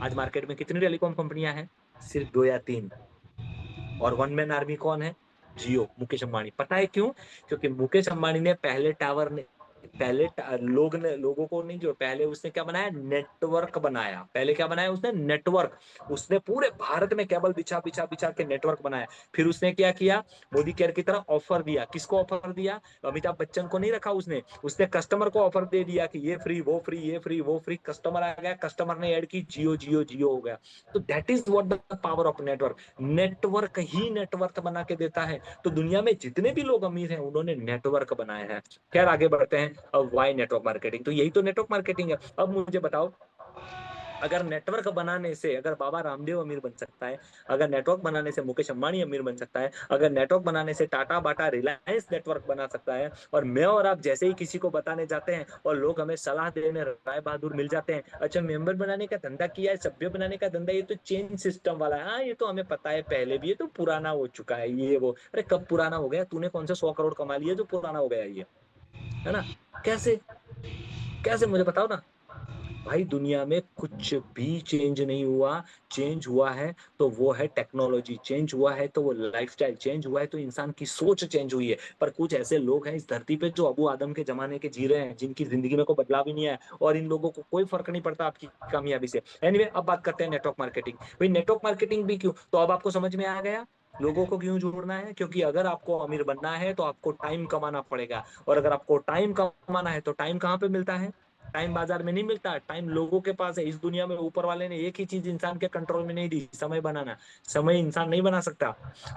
आज मार्केट में कितनी टेलीकॉम कंपनियां हैं? सिर्फ 2 या 3। और वन मैन आर्मी कौन है? जियो, मुकेश अंबानी। पता है क्यों? क्योंकि मुकेश अंबानी ने पहले टावर ने पहले लोगों को नहीं, जो पहले उसने क्या बनाया? नेटवर्क बनाया। पहले क्या बनाया उसने? नेटवर्क। उसने पूरे भारत में केबल बिछा बिछा बिछा के नेटवर्क बनाया। फिर उसने क्या किया? मोदी केयर की तरह ऑफर दिया। किसको ऑफर दिया? अमिताभ बच्चन को नहीं रखा उसने, उसने कस्टमर को ऑफर दे दिया कि ये फ्री वो फ्री, ये फ्री वो फ्री। कस्टमर आ गया, कस्टमर ने ऐड की, जियो जियो जियो हो गया। तो that is what the power of network. Network he network बना के देता है। तो दुनिया में जितने भी लोग अमीर हैं उन्होंने नेटवर्क बनाए हैं। खैर आगे बढ़ते हैं। अब वाई नेटवर्क मार्केटिंग? तो यही तो नेटवर्क मार्केटिंग है। अब मुझे बताओ, अगर नेटवर्क बनाने से अगर बाबा रामदेव अमीर बन सकता है, अगर नेटवर्क बनाने से मुकेश अंबानी अमीर बन सकता है, अगर नेटवर्क बनाने से टाटा बाटा रिलायंस नेटवर्क बना सकता है, और मैं और आप जैसे ही किसी को बताने जाते हैं और लोग हमें सलाह देने राय बहादुर मिल जाते हैं, अच्छा मेंबर बनाने का धंधा किया है, सभ्य बनाने का धंधा, ये तो चेन सिस्टम वाला है, हाँ ये तो हमें पता है पहले भी, ये तो पुराना हो चुका है, ये वो। अरे कब पुराना हो गया? तूने कौन से 100 करोड़ कमा लिए जो पुराना हो गया ये? है ना? कैसे? कैसे मुझे बताओ ना। भाई दुनिया में कुछ भी चेंज नहीं हुआ। चेंज हुआ है तो वो है टेक्नोलॉजी, चेंज हुआ है तो वो लाइफस्टाइल, चेंज हुआ है तो इंसान की सोच चेंज हुई है। पर कुछ ऐसे लोग हैं इस धरती पे जो अबू आदम के जमाने के जी रहे हैं, जिनकी जिंदगी में कोई बदलाव ही नहीं आया, और इन लोगों को कोई फर्क नहीं पड़ता आपकी कामयाबी से। एनीवे, अब बात करते हैं नेटवर्क मार्केटिंग। भाई नेटवर्क मार्केटिंग भी क्यों? तो अब आपको समझ में आ गया लोगों को क्यों जोड़ना है। क्योंकि अगर आपको अमीर बनना है तो आपको टाइम कमाना पड़ेगा, और अगर आपको टाइम कमाना है तो टाइम कहाँ पे मिलता है? टाइम बाजार में नहीं मिलता, टाइम लोगों के पास है। इस दुनिया में ऊपर वाले ने एक ही चीज इंसान के कंट्रोल में नहीं दी, समय बनाना। समय इंसान नहीं बना सकता,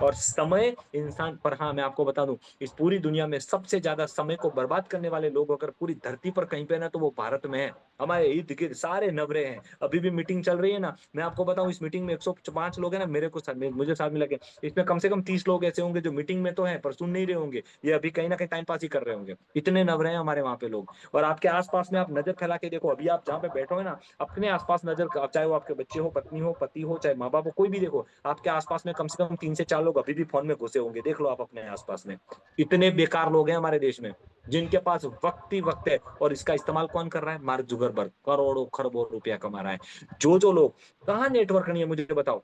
और समय इंसान पर, हाँ मैं आपको बता दूं, इस पूरी दुनिया में सबसे ज्यादा समय को बर्बाद करने वाले लोग अगर पूरी धरती पर कहीं पे ना, तो वो भारत में है। हमारे इर्द गिर्द सारे नवरे हैं। अभी भी मीटिंग चल रही है ना, मैं आपको बताऊं, इस मीटिंग में 105 लोग हैं ना, मेरे को साथ मुझे साथ मिला के इसमें कम से कम 30 लोग ऐसे होंगे जो मीटिंग में तो हैं पर सुन नहीं रहे होंगे, ये अभी कहीं ना कहीं टाइम पास ही कर रहे होंगे। इतने नवरे हैं हमारे वहां पे लोग। और आपके आसपास में आप नजर फैला के देखो, अभी आप जहाँ पे बैठो है ना, अपने आसपास नजर, चाहे वो आपके बच्चे हो, पत्नी हो, पति हो, चाहे माँ बाप हो, कोई भी देखो, आपके आसपास में कम से कम 3 से 4 लोग अभी भी फोन में घुसे होंगे। देख लो आप अपने आसपास में। इतने बेकार लोग हैं हमारे देश में, जिनके पास वक्त ही वक्त है, और इसका इस्तेमाल कौन कर रहा है? मार्क जुगरबर्ग करोड़ों खरबों रुपया कमा रहा है। जो जो लोग, कहाँ नेटवर्क नहीं है मुझे बताओ।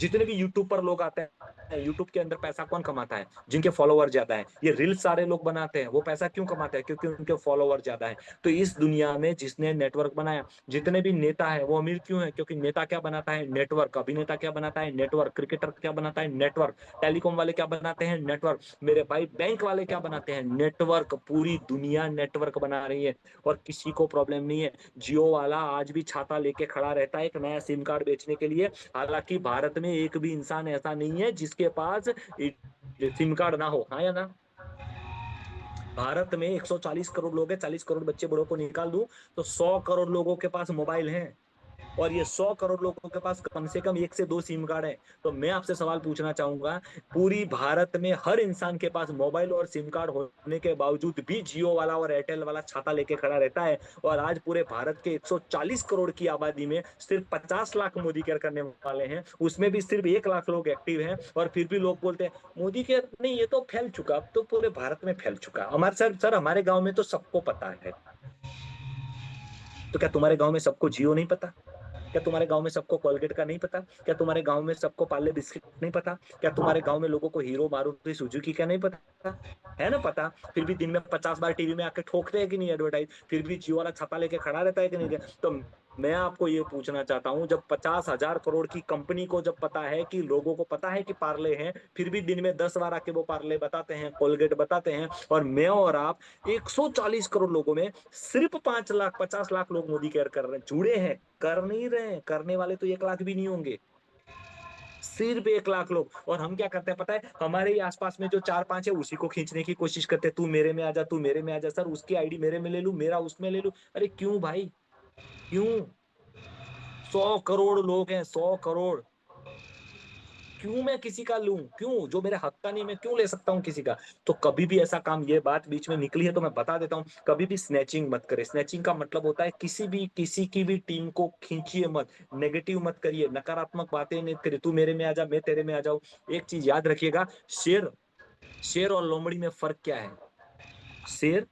जितने भी यूट्यूब पर लोग आते हैं, यूट्यूब के अंदर पैसा कौन कमाता है? जिनके फॉलोवर ज्यादा है। ये रील्स सारे लोग बनाते हैं, वो पैसा क्यों कमाते हैं? क्योंकि उनके फॉलोवर ज्यादा है। तो इस दुनिया में जिसने नेटवर्क बनाया, जितने भी नेता है वो अमीर क्यों है? क्योंकि नेता क्या बनाता है? नेटवर्क। अभिनेता क्या बनाता है? नेटवर्क। क्रिकेटर क्या बनाता है? नेटवर्क। टेलीकॉम वाले क्या बनाते हैं? नेटवर्क। मेरे भाई बैंक वाले क्या बनाते हैं? नेटवर्क। पूरी दुनिया नेटवर्क बना रही है और किसी को प्रॉब्लम नहीं है। जियो वाला आज भी छाता लेके खड़ा रहता है एक नया सिम कार्ड बेचने के लिए। हालांकि भारत में एक भी इंसान ऐसा नहीं है जिसके पास सिम कार्ड ना हो, हाँ या ना? भारत में 140 करोड़ लोग हैं, 40 करोड़ बच्चे बड़ों को निकाल दूं तो 100 करोड़ लोगों के पास मोबाइल हैं। और ये 100 करोड़ लोगों के पास कम से कम 1 से 2 सिम कार्ड है। तो मैं आपसे सवाल पूछना चाहूंगा, पूरी भारत में हर इंसान के पास मोबाइल और सिम कार्ड होने के बावजूद भी जियो वाला और एयरटेल वाला छाता लेके खड़ा रहता है। और आज पूरे भारत के 140 करोड़ की आबादी में सिर्फ 50 लाख मोदी केयर करने वाले हैं, उसमें भी सिर्फ 1 लाख लोग एक्टिव हैं। और फिर भी लोग बोलते हैं मोदी केयर नहीं, ये तो फैल चुका, अब तो पूरे भारत में फैल चुका। हमारे सर हमारे गांव में तो सबको पता है। तो क्या तुम्हारे गांव में सबको जियो नहीं पता? क्या तुम्हारे गांव में सबको कोलगेट का नहीं पता? क्या तुम्हारे गांव में सबको पार्ले बिस्किट नहीं पता? क्या तुम्हारे गांव में लोगों को हीरो मारुति सुजुकी का नहीं पता? है ना पता? फिर भी दिन में 50 बार टीवी में आके ठोकते हैं कि नहीं एडवर्टाइज? फिर भी जियो वाला छाता लेके खड़ा रहता है कि नहीं? तो मैं आपको ये पूछना चाहता हूं, जब 50,000 करोड़ की कंपनी को जब पता है कि लोगों को पता है कि पार्ले हैं, फिर भी दिन में 10 बार आके वो पार्ले बताते हैं, कोलगेट बताते हैं, और मैं और आप 140 करोड़ लोगों में सिर्फ 5 लाख 50 लाख लोग मोदी केयर कर रहे हैं, जुड़े हैं। कर नहीं रहे, करने वाले तो 1 लाख भी नहीं होंगे। सिर्फ 1 लाख लोग। और हम क्या करते हैं पता है? हमारे ही आसपास में जो 4-5 है उसी को खींचने की कोशिश करते हैं, तू मेरे में आ जा, तू मेरे में आ जा, सर उसकी आईडी मेरे में ले लू, मेरा उसमें ले लू। अरे क्यों भाई, क्यों? 100 करोड़ लोग हैं, 100 करोड़। क्यों मैं किसी का लूं? क्यों? जो मेरे हक का नहीं मैं क्यों ले सकता हूं किसी का? तो कभी भी ऐसा काम, ये बात बीच में निकली है तो मैं बता देता हूं, कभी भी स्नैचिंग मत करे। स्नैचिंग का मतलब होता है किसी की भी टीम को खींचिए मत, नेगेटिव मत करिए, नकारात्मक बातें नहीं करिए, तू मेरे में आ जा, मैं तेरे में आ जाऊं। एक चीज याद रखिएगा, शेर शेर और लोमड़ी में फर्क क्या है? शेर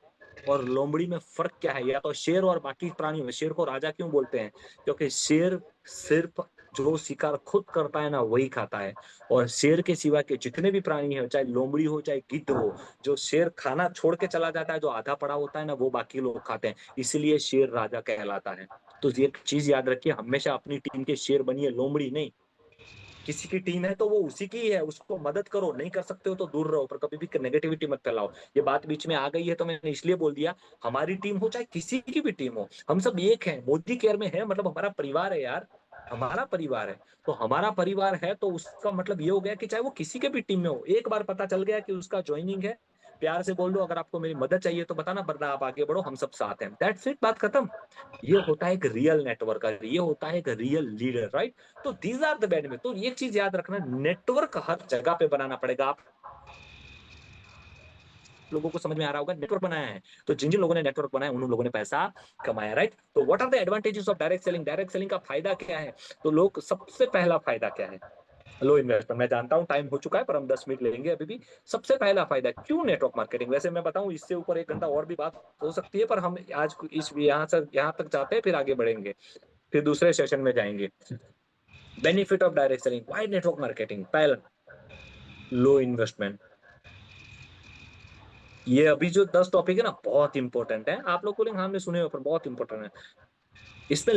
और लोमड़ी में फर्क क्या है? या तो शेर और बाकी प्राणियों में, शेर को राजा क्यों बोलते हैं? क्योंकि शेर सिर्फ जो शिकार खुद करता है ना वही खाता है। और शेर के सिवा के जितने भी प्राणी हैं, चाहे लोमड़ी हो चाहे गिद्ध हो, जो शेर खाना छोड़ के चला जाता है, जो आधा पड़ा होता है ना, वो बाकी लोग खाते हैं, इसलिए शेर राजा कहलाता है। तो ये चीज याद रखिए, हमेशा अपनी टीम के शेर बनिए, लोमड़ी नहीं। किसी की टीम है तो वो उसी की है, उसको मदद करो, नहीं कर सकते हो तो दूर रहो, पर कभी भी नेगेटिविटी मत फैलाओ। ये बात बीच में आ गई है तो मैंने इसलिए बोल दिया। हमारी टीम हो चाहे किसी की भी टीम हो, हम सब एक हैं, मोदी केयर में है मतलब हमारा परिवार है यार। हमारा परिवार है। तो हमारा परिवार है तो उसका मतलब ये हो गया कि चाहे वो किसी के भी टीम में हो, एक बार पता चल गया कि उसका ज्वाइनिंग है, प्यार से बोल दो अगर आपको मेरी मदद चाहिए तो बताना, वरना आप आगे बढ़ो, हम सब साथ हैं, दैट्स इट, बात खत्म। ये होता है एक रियल नेटवर्कर, ये होता है एक रियल लीडर, राइट? तो दीज आर द बेनिफिट। तो ये चीज याद रखना, नेटवर्क हर जगह पे बनाना पड़ेगा। आप लोगों को समझ में आ रहा होगा, नेटवर्क बनाया है तो जिन जिन लोगों ने नेटवर्क बनाया उन लोगों ने पैसा कमाया, राइट? तो what are the advantages of direct selling? Direct selling का फायदा क्या है? तो लोग, सबसे पहला फायदा क्या है? लो इन्वेस्टमेंट। मैं जानता हूं टाइम हो चुका है पर हम 10 मिनट लेंगे अभी भी। सबसे पहला फायदा क्यों नेटवर्क मार्केटिंग? वैसे मैं बताऊं इससे ऊपर 1 घंटा और भी बात हो सकती है, पर हम आज इस यहाँ तक जाते हैं, फिर आगे बढ़ेंगे, फिर दूसरे सेशन में जाएंगे। Benefit of direct selling, why network marketing? पहला, लो इन्वेस्टमेंट। ये अभी जो 10 टॉपिक है ना, बहुत इंपॉर्टेंट है। आप लोग बोलेंगे हाँ हमने सुने हो, पर बहुत इंपॉर्टेंट है। इसमें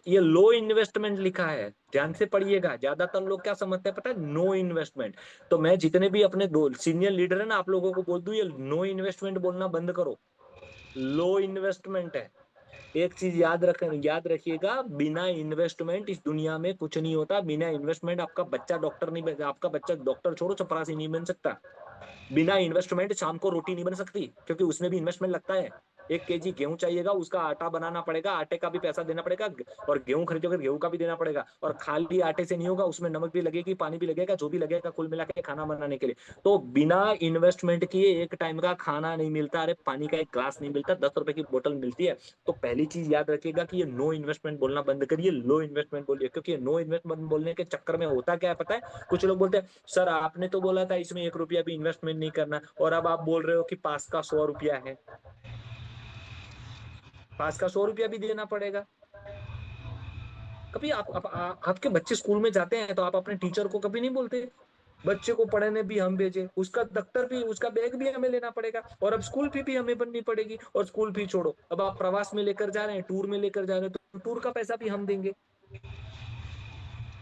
ये लो इन्वेस्टमेंट लिखा है, ध्यान से पढ़िएगा। ज्यादातर लोग क्या समझते हैं पता है? No investment. तो मैं जितने भी अपने दो सीनियर लीडर है ना, आप लोगों को बोल दूं, ये नो इन्वेस्टमेंट बोलना बंद करो। लो इन्वेस्टमेंट है। एक चीज याद रखिएगा, बिना इन्वेस्टमेंट इस दुनिया में कुछ नहीं होता। बिना इन्वेस्टमेंट आपका बच्चा डॉक्टर नहीं बन, आपका बच्चा डॉक्टर छोड़ो चपरासी नहीं बन सकता। बिना इन्वेस्टमेंट शाम को रोटी नहीं बन सकती, क्योंकि उसमें भी इन्वेस्टमेंट लगता है। 1 केजी गेहूं चाहिएगा, उसका आटा बनाना पड़ेगा, आटे का भी पैसा देना पड़ेगा, और गेहूं खरीदोगे गेहूं का भी देना पड़ेगा। और खाली आटे से नहीं होगा, उसमें नमक भी लगेगी, पानी भी लगेगा, जो भी लगेगा कुल मिला के खाना बनाने के लिए। तो बिना इन्वेस्टमेंट किए एक टाइम का खाना नहीं मिलता। अरे पानी का एक ग्लास नहीं मिलता, 10 रुपए की बोतल मिलती है। तो पहली चीज याद रखिएगा कि ये नो इन्वेस्टमेंट बोलना बंद करिए, लो इन्वेस्टमेंट बोलिए। क्योंकि नो इन्वेस्टमेंट बोलने के चक्कर में होता क्या है पता है? कुछ लोग बोलते हैं सर आपने तो बोला था इसमें 1 रुपया भी इन्वेस्टमेंट नहीं करना, और अब आप बोल रहे हो कि पास का 100 रुपया है, पास का 100 रुपया भी देना पड़ेगा। कभी आपके बच्चे स्कूल में जाते हैं तो आप अपने टीचर को कभी नहीं बोलते बच्चे को पढ़ने भी हम भेजे, उसका दफ्तर भी, उसका बैग भी हमें लेना पड़ेगा, और अब स्कूल फी भी हमें भरनी पड़ेगी, और स्कूल फी छोड़ो, अब आप प्रवास में लेकर जा रहे हैं, टूर में लेकर जा रहे हैं, तो टूर का पैसा भी हम देंगे,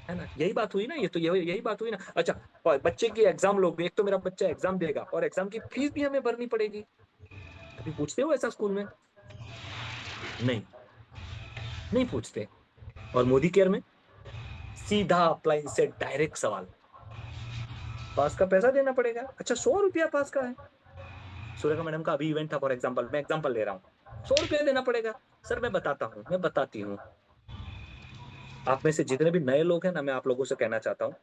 है ना? यही बात हुई ना, ये तो यही बात हुई ना। अच्छा, बच्चे की एग्जाम लोग, एक तो मेरा बच्चा एग्जाम देगा और एग्जाम की फीस भी हमें भरनी पड़ेगी। कभी पूछते हो ऐसा स्कूल में? नहीं, नहीं पूछते। और मोदी केयर में सीधा अप्लाइन से डायरेक्ट सवाल, पास का पैसा देना पड़ेगा। अच्छा, 100 रुपया पास का है। सुरेखा मैडम का अभी इवेंट था, फॉर एग्जाम्पल, मैं एग्जाम्पल ले रहा हूँ, 100 रुपया देना पड़ेगा। सर मैं बताता हूँ, मैं बताती हूँ, आप में से जितने भी नए लोग हैं ना, मैं आप लोगों से कहना चाहता हूँ,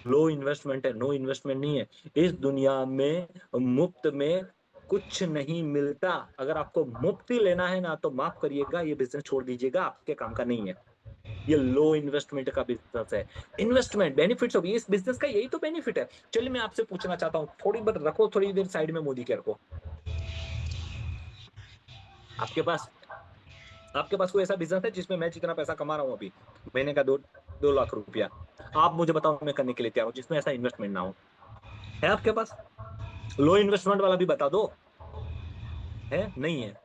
लो इन्वेस्टमेंट है, नो इन्वेस्टमेंट नहीं है। इस दुनिया में मुफ्त में कुछ नहीं मिलता। अगर आपको मुफ्त ही लेना है ना, तो माफ करिएगा, ये बिजनेस छोड़ दीजिएगा, आपके काम का नहीं है। ये लो इन्वेस्टमेंट का बिजनेस है। इन्वेस्टमेंट बेनिफिट्स होगी, इस बिजनेस का यही तो बेनिफिट है। चलिए मैं आपसे पूछना चाहता हूँ, थोड़ी बार रखो, थोड़ी देर साइड में मोदी केयर को। आपके पास आपके पास कोई ऐसा बिजनेस है जिसमें मैं जितना पैसा कमा रहा हूँ अभी, महीने का 2 2 लाख रुपया, आप मुझे बताओ, मैं करने के लिए तैयार हूँ, जिसमें ऐसा इन्वेस्टमेंट ना हो? है आपके पास? लो इन्वेस्टमेंट वाला भी बता दो। है? नहीं है?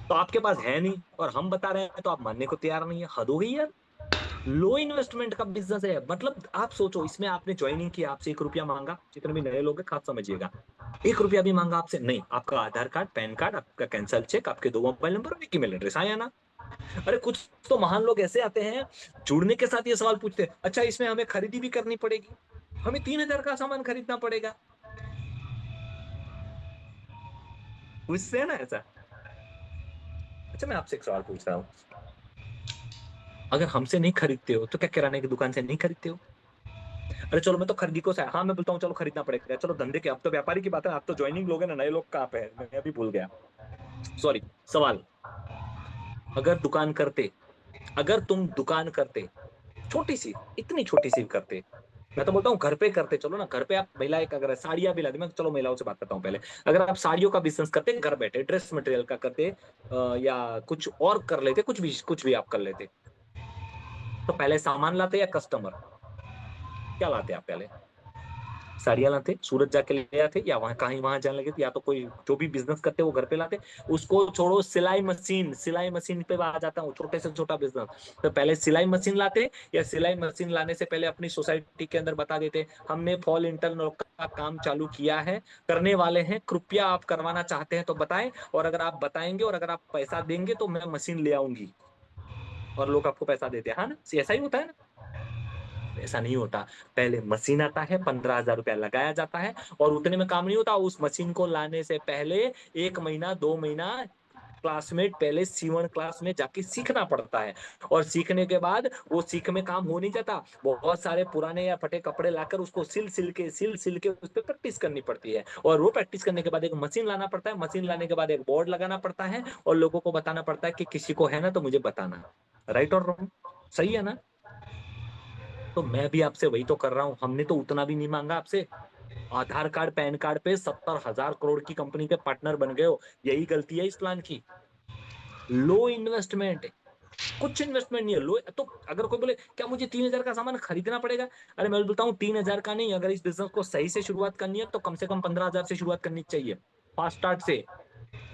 तो आपके पास है नहीं और हम बता रहे हैं तो आप मानने को तैयार नहीं है, हद हो गई यार। लो इन्वेस्टमेंट का बिजनेस है, मतलब आप सोचो, इसमें आपने ज्वाइनिंग की, आपसे 1 रुपया मांगा, जितने भी नए लोग हैं खास समझिएगा, 1 रुपया भी मांगा आपसे नहीं, आपका आधार कार्ड, पैन कार्ड, आपका कैंसल चेक, आपके 2 मोबाइल नंबर और एक ईमेल एड्रेस, आया ना? अरे कुछ तो महान लोग ऐसे आते हैं, जुड़ने के साथ ये सवाल पूछते हैं, अच्छा इसमें हमें खरीदी भी करनी पड़ेगी, हमें 3,000 का सामान खरीदना पड़ेगा। पूछते हैं ना ऐसा? अच्छा मैं आपसे एक सवाल पूछ रहा हूँ, अगर हमसे नहीं खरीदते हो तो क्या किराने की दुकान से नहीं खरीदते हो? अरे चलो मैं तो खरीदी को से, हाँ मैं बोलता हूँ चलो खरीदना पड़ेगा, चलो धंधे के, अब तो व्यापारी की बात है, अब तो ज्वाइनिंग लोग है ना, नए लोग कहाँ पे है, मैं अभी भूल गया, सॉरी। सवाल, अगर दुकान करते, अगर तुम दुकान करते, छोटी सी, इतनी छोटी सी करते, मैं तो बोलता हूँ घर पे करते, चलो ना घर पे आप महिला एक, अगर साड़ियां भी लाती, मैं चलो महिलाओं से बात करता हूँ पहले, अगर आप साड़ियों का बिजनेस करते घर बैठे, ड्रेस मटेरियल का करते, या कुछ और कर लेते, कुछ भी आप कर लेते, तो पहले सामान लाते या कस्टमर, क्या लाते आप पहले? साड़ियां लाते, सूरत जाके ले आते, या वहां कहीं वहां जाने लगे, या तो कोई जो भी बिजनेस करते वो घर पे लाते। उसको छोड़ो, सिलाई मशीन पे आ जाता हूँ, छोटे से छोटा बिजनेस, तो पहले सिलाई मशीन लाते, या सिलाई मशीन लाने से पहले अपनी सोसाइटी के अंदर बता देते, हमने फॉल इंटरनल का काम चालू किया है, करने वाले हैं, कृपया आप करवाना चाहते हैं तो बताएं, और अगर आप बताएंगे और अगर आप पैसा देंगे तो मैं मशीन ले आऊंगी, और लोग आपको पैसा देते हैं, हाँ ना? ऐसा ही होता है ना? ऐसा नहीं होता। पहले मशीन आता है, 15,000 रुपया लगाया जाता है, और उतने में काम नहीं होता, उस मशीन को लाने से पहले 1 महीना 2 महीना क्लासमेट पहले सीवन क्लास में जाके सीखना पड़ता है, और सीखने के बाद वो सीख में काम हो नहीं जाता, बहुत सारे पुराने या फटे कपड़े लाकर उसको सिल सिल के उस पर प्रैक्टिस करनी पड़ती है, और वो प्रैक्टिस करने के बाद एक मशीन लाना पड़ता है, मशीन लाने के बाद एक बोर्ड लगाना पड़ता है, और लोगों को बताना पड़ता है कि किसी को है ना तो मुझे बताना। राइट और रॉन्ग? सही है ना? तो मैं भी आपसे वही तो कर रहा हूँ, हमने तो उतना भी नहीं मांगा आपसे। आधार कार्ड पैन कार्ड पे 70,000 करोड़ की कंपनी के पार्टनर बन गए हो, यही गलती है इस प्लान की। लो इन्वेस्टमेंट, कुछ इन्वेस्टमेंट नहीं है, लो तो। अगर कोई बोले क्या मुझे 3,000 का सामान खरीदना पड़ेगा, अरे मैं बोलता हूँ 3,000 का नहीं, अगर इस बिजनेस को सही से शुरुआत करनी है तो कम से कम 15,000 से शुरुआत करनी चाहिए, फास्ट स्टार्ट से।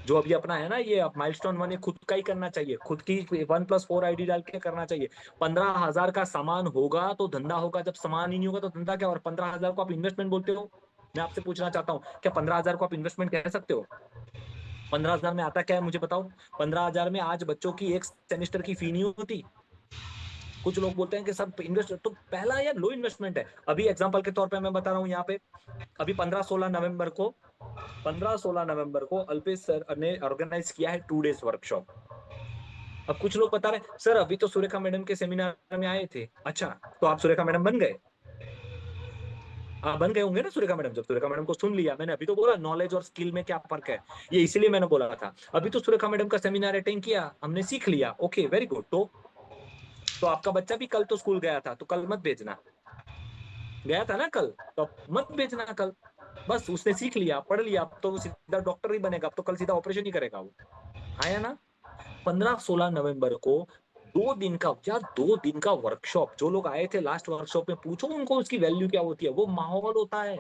जो अभी अपना है ना, ये अब माइलस्टोन 1, ये खुद का ही करना चाहिए, खुद की 1+4 आईडी डाल के करना चाहिए। 15,000 का सामान होगा तो धंधा होगा, जब सामान ही नहीं होगा तो धंधा क्या? और 15,000 को आप इन्वेस्टमेंट बोलते हो? मैं आपसे पूछना चाहता हूँ, क्या 15,000 को आप इन्वेस्टमेंट कह सकते हो? 15,000 में आता क्या है मुझे बताओ? 15,000 में आज बच्चों की एक सेमेस्टर की फी नहीं होती। कुछ लोग बोलते हैं कि सब इन्वेस्ट, तो पहला यार लो इन्वेस्टमेंट है। अभी एग्जांपल के तौर पे मैं बता रहा हूँ यहाँ पे, अभी 15 16 नवंबर को अल्पेश सर ने ऑर्गेनाइज किया है 2 डेज वर्कशॉप। अब कुछ लोग बता रहे हैं सर अभी तो सुरेखा मैडम के सेमिनार में आए थे, अच्छा तो आप सुरेखा मैडम बन गए? आप बन गए होंगे ना सुरेखा मैडम, जब सुरेखा मैडम को सुन लिया, मैंने अभी तो बोला नॉलेज और स्किल में क्या फर्क है, ये इसीलिए मैंने बोला था। अभी तो सुरेखा मैडम का सेमिनार अटेंड किया, हमने सीख लिया, ओके वेरी गुड। तो आपका बच्चा भी कल तो स्कूल गया था, तो कल मत भेजना, गया था ना कल, तो मत भेजना कल। बस उसने सीख लिया, पढ़ लिया, अब तो वो सीधा डॉक्टर ही बनेगा, अब तो कल सीधा ऑपरेशन ही करेगा वो। आया ना? 15 16 नवंबर को 2 दिन का यार, 2 दिन का वर्कशॉप, जो लोग आए थे लास्ट वर्कशॉप में, पूछो उनको उसकी वैल्यू क्या होती है। वो माहौल होता है,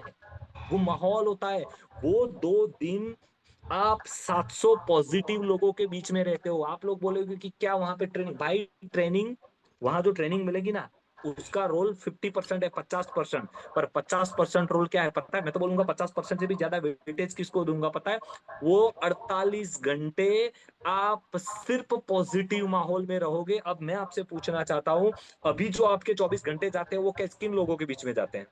वो माहौल होता है। वो 2 दिन आप 700 पॉजिटिव लोगों के बीच में रहते हो। आप लोग बोलोगे कि क्या वहां पे ट्रेनिंग, भाई ट्रेनिंग, वहां जो ट्रेनिंग मिलेगी ना, उसका रोल 50% है, 50%। पर 50% रोल क्या है पता है? मैं तो बोलूंगा 50% से भी ज्यादा वेटेज किसको दूंगा पता है? वो 48 घंटे आप सिर्फ पॉजिटिव माहौल में रहोगे। अब मैं आपसे पूछना चाहता हूं, अभी जो आपके 24 घंटे जाते हैं वो किन लोगों के बीच में जाते हैं?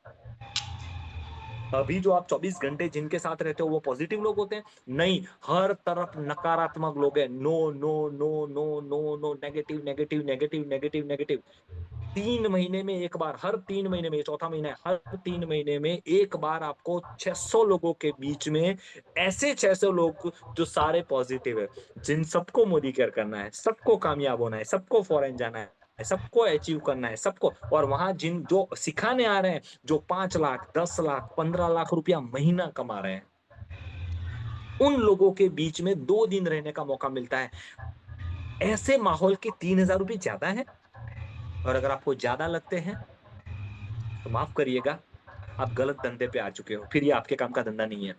अभी जो आप 24 घंटे जिनके साथ रहते हो वो पॉजिटिव लोग होते हैं? नहीं, हर तरफ नकारात्मक लोग हैं। No no no no no no, negative negative negative negative negative. 3 महीने में एक बार, हर 3 महीने में, चौथा महीना है, हर 3 महीने में एक बार आपको 600 लोगों के बीच में, ऐसे 600 लोग जो सारे पॉजिटिव है, जिन सबको मोदी केयर करना है, सबको कामयाब होना है, सबको फॉरेन जाना है, सबको अचीव करना है, सबको। और वहां जिन जो सिखाने आ रहे हैं, जो 5 लाख 10 लाख 15 लाख रुपया महीना कमा रहे हैं, उन लोगों के बीच में 2 दिन रहने का मौका मिलता है। ऐसे माहौल के 3,000 रुपये ज्यादा है? और अगर आपको ज्यादा लगते हैं तो माफ करिएगा, आप गलत धंधे पे आ चुके हो, फिर ये आपके काम का धंधा नहीं है।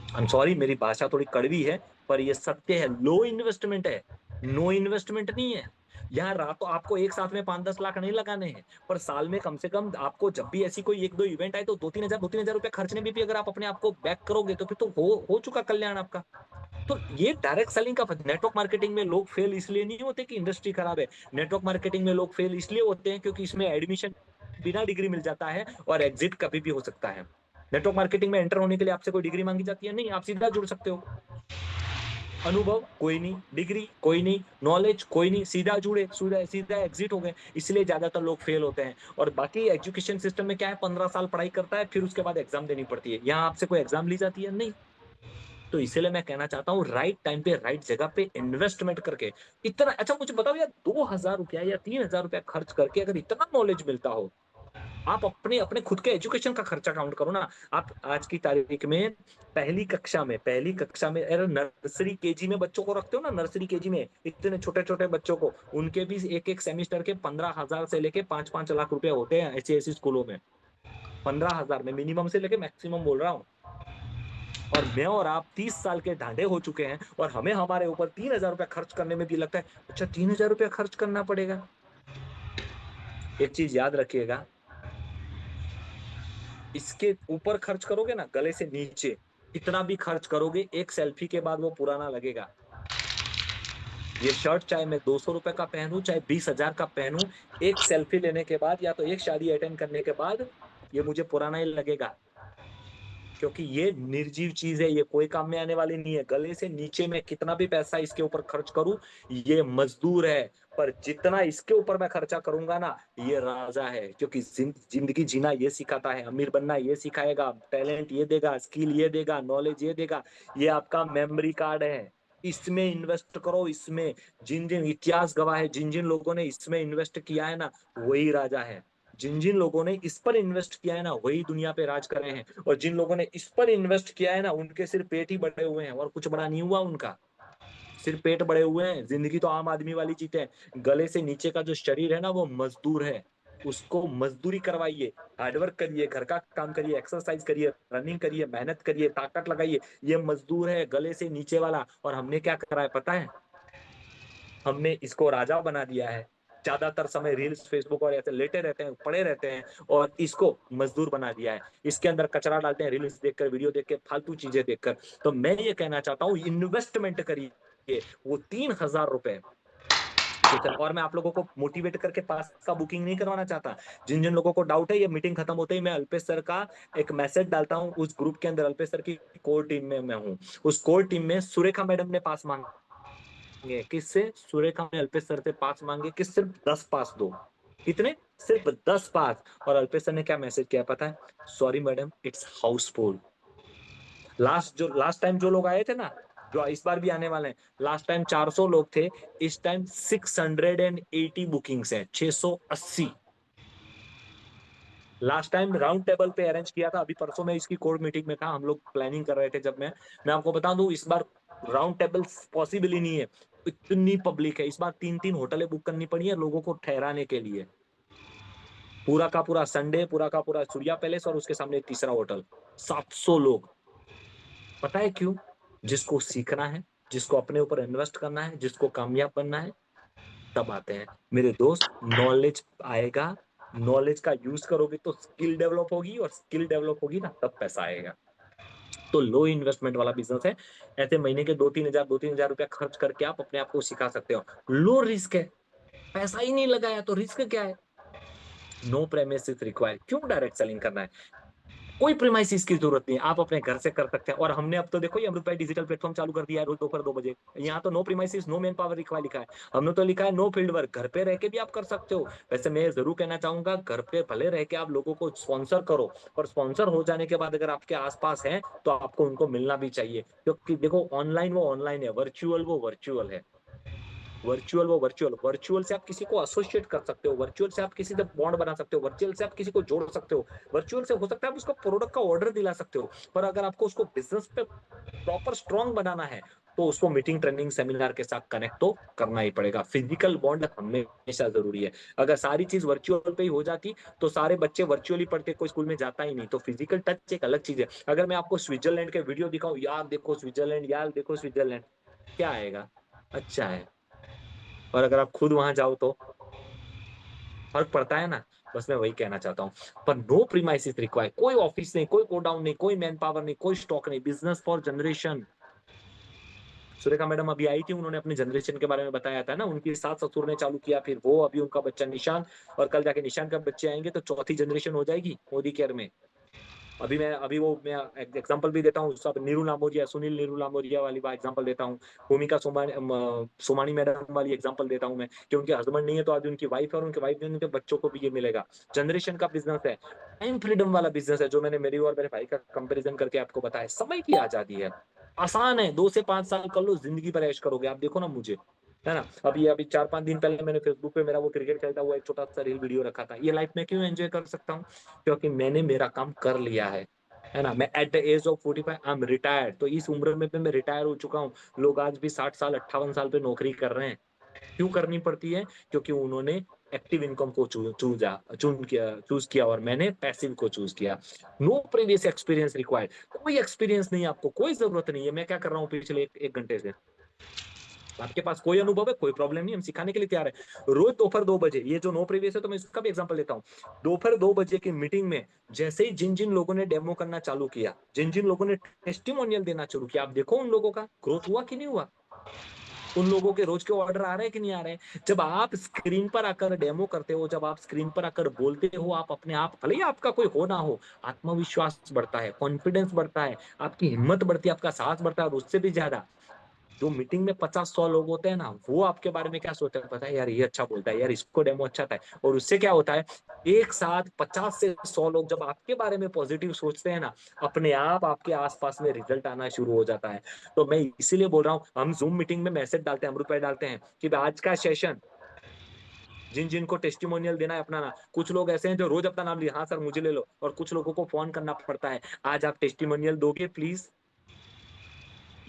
आई एम सॉरी, मेरी भाषा थोड़ी कड़वी है, पर ये सत्य है। लो इन्वेस्टमेंट है, नो इन्वेस्टमेंट नहीं है। यहाँ रातों आपको एक साथ में 5-10 लाख नहीं लगाने हैं, पर साल में कम से कम आपको जब भी ऐसी कोई 1-2 इवेंट आए तो 2-3 हजार रुपए खर्चने भी अगर आप अपने आप को बैक करोगे तो फिर तो हो चुका कल्याण आपका। तो ये डायरेक्ट सेलिंग का, नेटवर्क मार्केटिंग में लोग फेल इसलिए नहीं होते कि इंडस्ट्री खराब है। नेटवर्क मार्केटिंग में लोग फेल इसलिए होते हैं क्योंकि इसमें एडमिशन बिना डिग्री मिल जाता है और एग्जिट कभी भी हो सकता है। नेटवर्क मार्केटिंग में एंटर होने के लिए आपसे कोई डिग्री मांगी जाती है? नहीं, आप सीधा जुड़ सकते हो। अनुभव कोई नहीं, डिग्री कोई नहीं, नॉलेज कोई नहीं, सीधा जुड़े, सीधा सीधा एग्जिट हो गए। इसलिए ज्यादातर लोग फेल होते हैं। और बाकी एजुकेशन सिस्टम में क्या है, 15 साल पढ़ाई करता है, फिर उसके बाद एग्जाम देनी पड़ती है। यहाँ आपसे कोई एग्जाम ली जाती है? नहीं। तो इसीलिए मैं कहना चाहता हूँ, राइट टाइम पे राइट जगह पे इन्वेस्टमेंट करके, इतना अच्छा, मुझे बताओ यार, 2,000 रुपया या 3,000 रुपया खर्च करके अगर इतना नॉलेज मिलता हो, आप अपने अपने खुद के एजुकेशन का खर्चा काउंट करो ना। आप आज की तारीख में पहली कक्षा में अरे नर्सरी केजी में बच्चों को रखते हो ना, नर्सरी केजी में इतने छोटे छोटे बच्चों को, उनके भी एक एक सेमिस्टर के 15,000 से लेके 5-5 लाख रुपए होते हैं ऐसी ऐसी स्कूलों में। 15,000 में मिनिमम से लेके मैक्सिमम बोल रहा हूँ। और मैं और आप 30 साल के ढांडे हो चुके हैं और हमें हमारे ऊपर 3,000 रुपया खर्च करने में भी लगता है अच्छा 3,000 रुपया खर्च करना पड़ेगा। एक चीज याद रखिएगा, इसके ऊपर खर्च करोगे ना, गले से नीचे कितना भी खर्च करोगे, एक सेल्फी के बाद वो पुराना लगेगा। ये शर्ट चाहे मैं 200 रुपए का पहनूं चाहे 20,000 का पहनूं, एक सेल्फी लेने के बाद या तो एक शादी अटेंड करने के बाद ये मुझे पुराना ही लगेगा। क्योंकि ये निर्जीव चीज है, ये कोई काम में आने वाली नहीं है। गले से नीचे में कितना भी पैसा इसके ऊपर खर्च करूं, ये मजदूर है। पर जितना इसके ऊपर मैं खर्चा करूंगा ना, ये राजा है। क्योंकि जिंदगी जीना ये सिखाता है, अमीर बनना ये सिखाएगा, टैलेंट ये देगा, स्किल ये देगा, नॉलेज ये देगा। ये आपका मेमोरी कार्ड है, इसमें इन्वेस्ट करो। इसमें जिन जिन इतिहास गवाह है, जिन जिन लोगों ने इसमें इन्वेस्ट किया है ना, वही राजा है। जिन जिन लोगों ने इस पर इन्वेस्ट किया है ना, वही दुनिया पे राज कर रहे हैं। और जिन लोगों ने इस पर इन्वेस्ट किया है ना, उनके सिर्फ पेट ही बड़े हुए हैं और कुछ बड़ा नहीं हुआ उनका। सिर्फ पेट बड़े हुए हैं, जिंदगी तो आम आदमी वाली जीते हैं। गले से नीचे का जो शरीर है ना, वो मजदूर है। उसको मजदूरी करवाइए, हार्डवर्क करिए, घर का काम करिए, एक्सरसाइज करिए, रनिंग करिए, मेहनत करिए, ताकत लगाइए। ये मजदूर है गले से नीचे वाला। और हमने क्या करा है पता है? हमने इसको राजा बना दिया है। ज्यादातर समय रील्स फेसबुक और ऐसे लेटे रहते हैं, पड़े रहते हैं, और इसको मजदूर बना दिया है। इसके अंदर कचरा डालते हैं, रील्स देखकर, वीडियो देख के, फालतू चीजें देखकर। तो मैं ये कहना चाहता हूँ, इन्वेस्टमेंट करिए वो 3,000 रुपए। और मैं आप लोगों को मोटिवेट करके पास का बुकिंग नहीं करवाना चाहता। जिन जिन लोगों को डाउट है, ये मीटिंग खत्म होते ही मैं अल्पेश सर का एक मैसेज डालता हूँ उस ग्रुप के अंदर। अल्पेश सर की कोर टीम में मैं हूँ। उस कोर टीम में सुरेखा मैडम ने पास मांगे, किससे? सुरेखा ने अल्पेश सर से पास मांगे कि सिर्फ 10 पास दो। कितने? सिर्फ 10 पास। और अल्पेश सर ने क्या मैसेज किया पता है? Sorry madam, it's Housefull. Last time जो लोग आए थे ना, जो इस बार भी आने वाले हैं, लास्ट टाइम 400 लोग थे, इस टाइम 680 बुकिंग्स हैं, 680। लास्ट टाइम राउंड टेबल पे अरेंज किया था, अभी परसों में इसकी कोर मीटिंग में था, हम लोग प्लानिंग कर रहे थे जब मैं आपको बता दूं इस बार राउंड टेबल पॉसिबल ही नहीं है, इतनी पब्लिक है इस बार, 3-3 होटलें बुक करनी पड़ी है लोगों को ठहराने के लिए, पूरा का पूरा संडे, पूरा का पूरा सूर्या पैलेस और उसके सामने एक तीसरा होटल, 700 लोग। पता है क्यों? जिसको सीखना है, जिसको अपने ऊपर इन्वेस्ट करना है, जिसको कामयाब बनना है, तब आते हैं मेरे दोस्त। नॉलेज आएगा, नॉलेज का यूज करोगे तो स्किल डेवलप होगी, और स्किल डेवलप होगी ना तब पैसा आएगा। तो लो इन्वेस्टमेंट वाला बिजनेस है, ऐसे महीने के 2-3 हजार रुपया खर्च करके आप अपने आप को सिखा सकते हो। लो रिस्क है, पैसा ही नहीं लगाया तो रिस्क क्या है? नो प्रेमिसेस रिक्वायर्ड, क्यों डायरेक्ट सेलिंग करना है? कोई प्रीमाइसिस की जरूरत नहीं है, आप अपने घर से कर सकते हैं। और हमने अब तो देखो ये अमृत भाई डिजिटल प्लेटफॉर्म चालू कर दिया है रोज दोपहर 2 बजे, यहाँ तो no premises no man power require लिखा है, हमने तो लिखा है नो फील्ड वर्क, घर पे रह के भी आप कर सकते हो। वैसे मैं जरूर कहना चाहूंगा घर पे भले रह के आप लोगों को स्पॉन्सर करो, पर स्पॉन्सर हो जाने के बाद अगर आपके आसपास हैं तो आपको उनको मिलना भी चाहिए, क्योंकि देखो ऑनलाइन वो ऑनलाइन है, वर्चुअल वो वर्चुअल है, वर्चुअल वो वर्चुअल, वर्चुअल से आप किसी को एसोसिएट कर सकते हो, वर्चुअल से आप किसी से बॉन्ड बना सकते हो, वर्चुअल से आप किसी को जोड़ सकते हो, वर्चुअल से हो सकता है आप उसको प्रोडक्ट का ऑर्डर दिला सकते हो। पर अगर आपको उसको बिजनेस पे प्रॉपर स्ट्रांग बनाना है तो उसको मीटिंग ट्रेनिंग सेमिनार के साथ कनेक्ट तो करना ही पड़ेगा, फिजिकल बॉन्ड हमेशा जरूरी है। अगर सारी चीज वर्चुअल पे ही हो जाती तो सारे बच्चे वर्चुअली पढ़ते, कोई स्कूल में जाता ही नहीं। तो फिजिकल टच एक अलग चीज है। अगर मैं आपको स्विट्जरलैंड के वीडियो दिखाऊं, यार देखो स्विट्जरलैंड, यार देखो स्विट्जरलैंड, क्या आएगा? अच्छा है। और अगर आप खुद वहां जाओ तो फर्क पड़ता है ना। बस मैं वही कहना चाहता हूँ। पर नो प्रीमाइसिस रिक्वायर, कोई ऑफिस नहीं, कोई गोडाउन नहीं, कोई मैन पावर नहीं, कोई स्टॉक नहीं, business for generation. Surekha madam अभी आई थी, उन्होंने अपने जनरेशन के बारे में बताया था ना, उनकी सास ससुर ने चालू किया, फिर वो, अभी उनका बच्चा निशान, और कल जाके निशान का बच्चे आएंगे तो चौथी जनरेशन हो जाएगी मोदी केयर में। अभी मैं एग्जांपल भी देता हूँ, सब नीरू लामोरिया, सुनील नीरू लामोरिया वाली बात एग्जांपल देता हूँ, भूमिका सोमानी मैडम वाली एग्जांपल देता हूँ मैं, कि उनके हस्बैंड नहीं है तो आज उनकी वाइफ है, और उनके वाइफ ने उनके बच्चों को भी ये मिलेगा। जनरेशन का बिजनेस है, टाइम फ्रीडम वाला बिजनेस है, जो मैंने मेरी और मेरे भाई का कंपेरिजन करके आपको बताया। समय की आजादी है, आसान है, 2 से 5 साल कर लो, जिंदगी पर ऐश करोगे। आप देखो ना मुझे, है ना, अभी 4-5 दिन पहले मैंने फेसबुक पे मेरा वो क्रिकेट खेलता हुआ एक छोटा सा रील वीडियो रखा था। ये लाइफ में क्यों एंजॉय कर सकता हूँ? क्योंकि मैंने मेरा काम कर लिया है ना। मैं at the age of 45 I am retired, तो इस उम्र में मैं रिटायर हो चुका हूँ। लोग आज भी 60 साल 58 साल पे नौकरी कर रहे हैं। क्यों करनी पड़ती है? क्योंकि उन्होंने एक्टिव इनकम को चूज किया और मैंने पैसिव को चूज किया। नो प्रीवियस एक्सपीरियंस रिक्वायर्ड, कोई एक्सपीरियंस नहीं, आपको कोई जरूरत नहीं है। मैं क्या कर रहा हूँ पिछले एक घंटे से, आपके पास कोई अनुभव है, कोई प्रॉब्लम नहीं, हम सिखाने के लिए तैयार है। रोज दोपहर 2 बजे, ये जो नो प्रीवियस है तो मैं इसका भी एग्जांपल लेता हूँ। दोपहर 2 बजे की मीटिंग में जैसे ही जिन जिन लोगों ने डेमो करना चालू किया, जिन जिन लोगों ने टेस्टिमोनियल देना शुरू किया, आप देखो उन लोगों का ग्रोथ हुआ कि नहीं हुआ, उन लोगों के रोज के ऑर्डर आ रहे हैं कि नहीं आ रहे हैं। जब आप स्क्रीन पर आकर डेमो करते हो, जब आप स्क्रीन पर आकर बोलते हो, आप अपने आप, भले ही आपका कोई हो ना हो, आत्मविश्वास बढ़ता है, कॉन्फिडेंस बढ़ता है, आपकी हिम्मत बढ़ती है, आपका साहस बढ़ता है। और उससे भी ज्यादा जो मीटिंग में 50-100 लोग होते हैं ना, वो आपके बारे में क्या सोचते हैं पता है? यार ये अच्छा बोलता है, यार इसको डेमो अच्छा था। और उससे क्या होता है, एक साथ 50 से 100 लोग जब आपके बारे में पॉजिटिव सोचते हैं ना, अपने आप आपके आसपास में रिजल्ट आना शुरू हो जाता है। तो मैं इसीलिए बोल रहा हूँ, हम जूम मीटिंग में मैसेज डालते हैं, अमृत भाई डालते हैं कि आज का सेशन जिन जिनको टेस्टिमोनियल देना है अपना ना, कुछ लोग ऐसे हैं जो रोज अपना नाम लिए, हाँ सर मुझे ले लो, और कुछ लोगों को फोन करना पड़ता है, आज आप टेस्टिमोनियल दोगे प्लीज।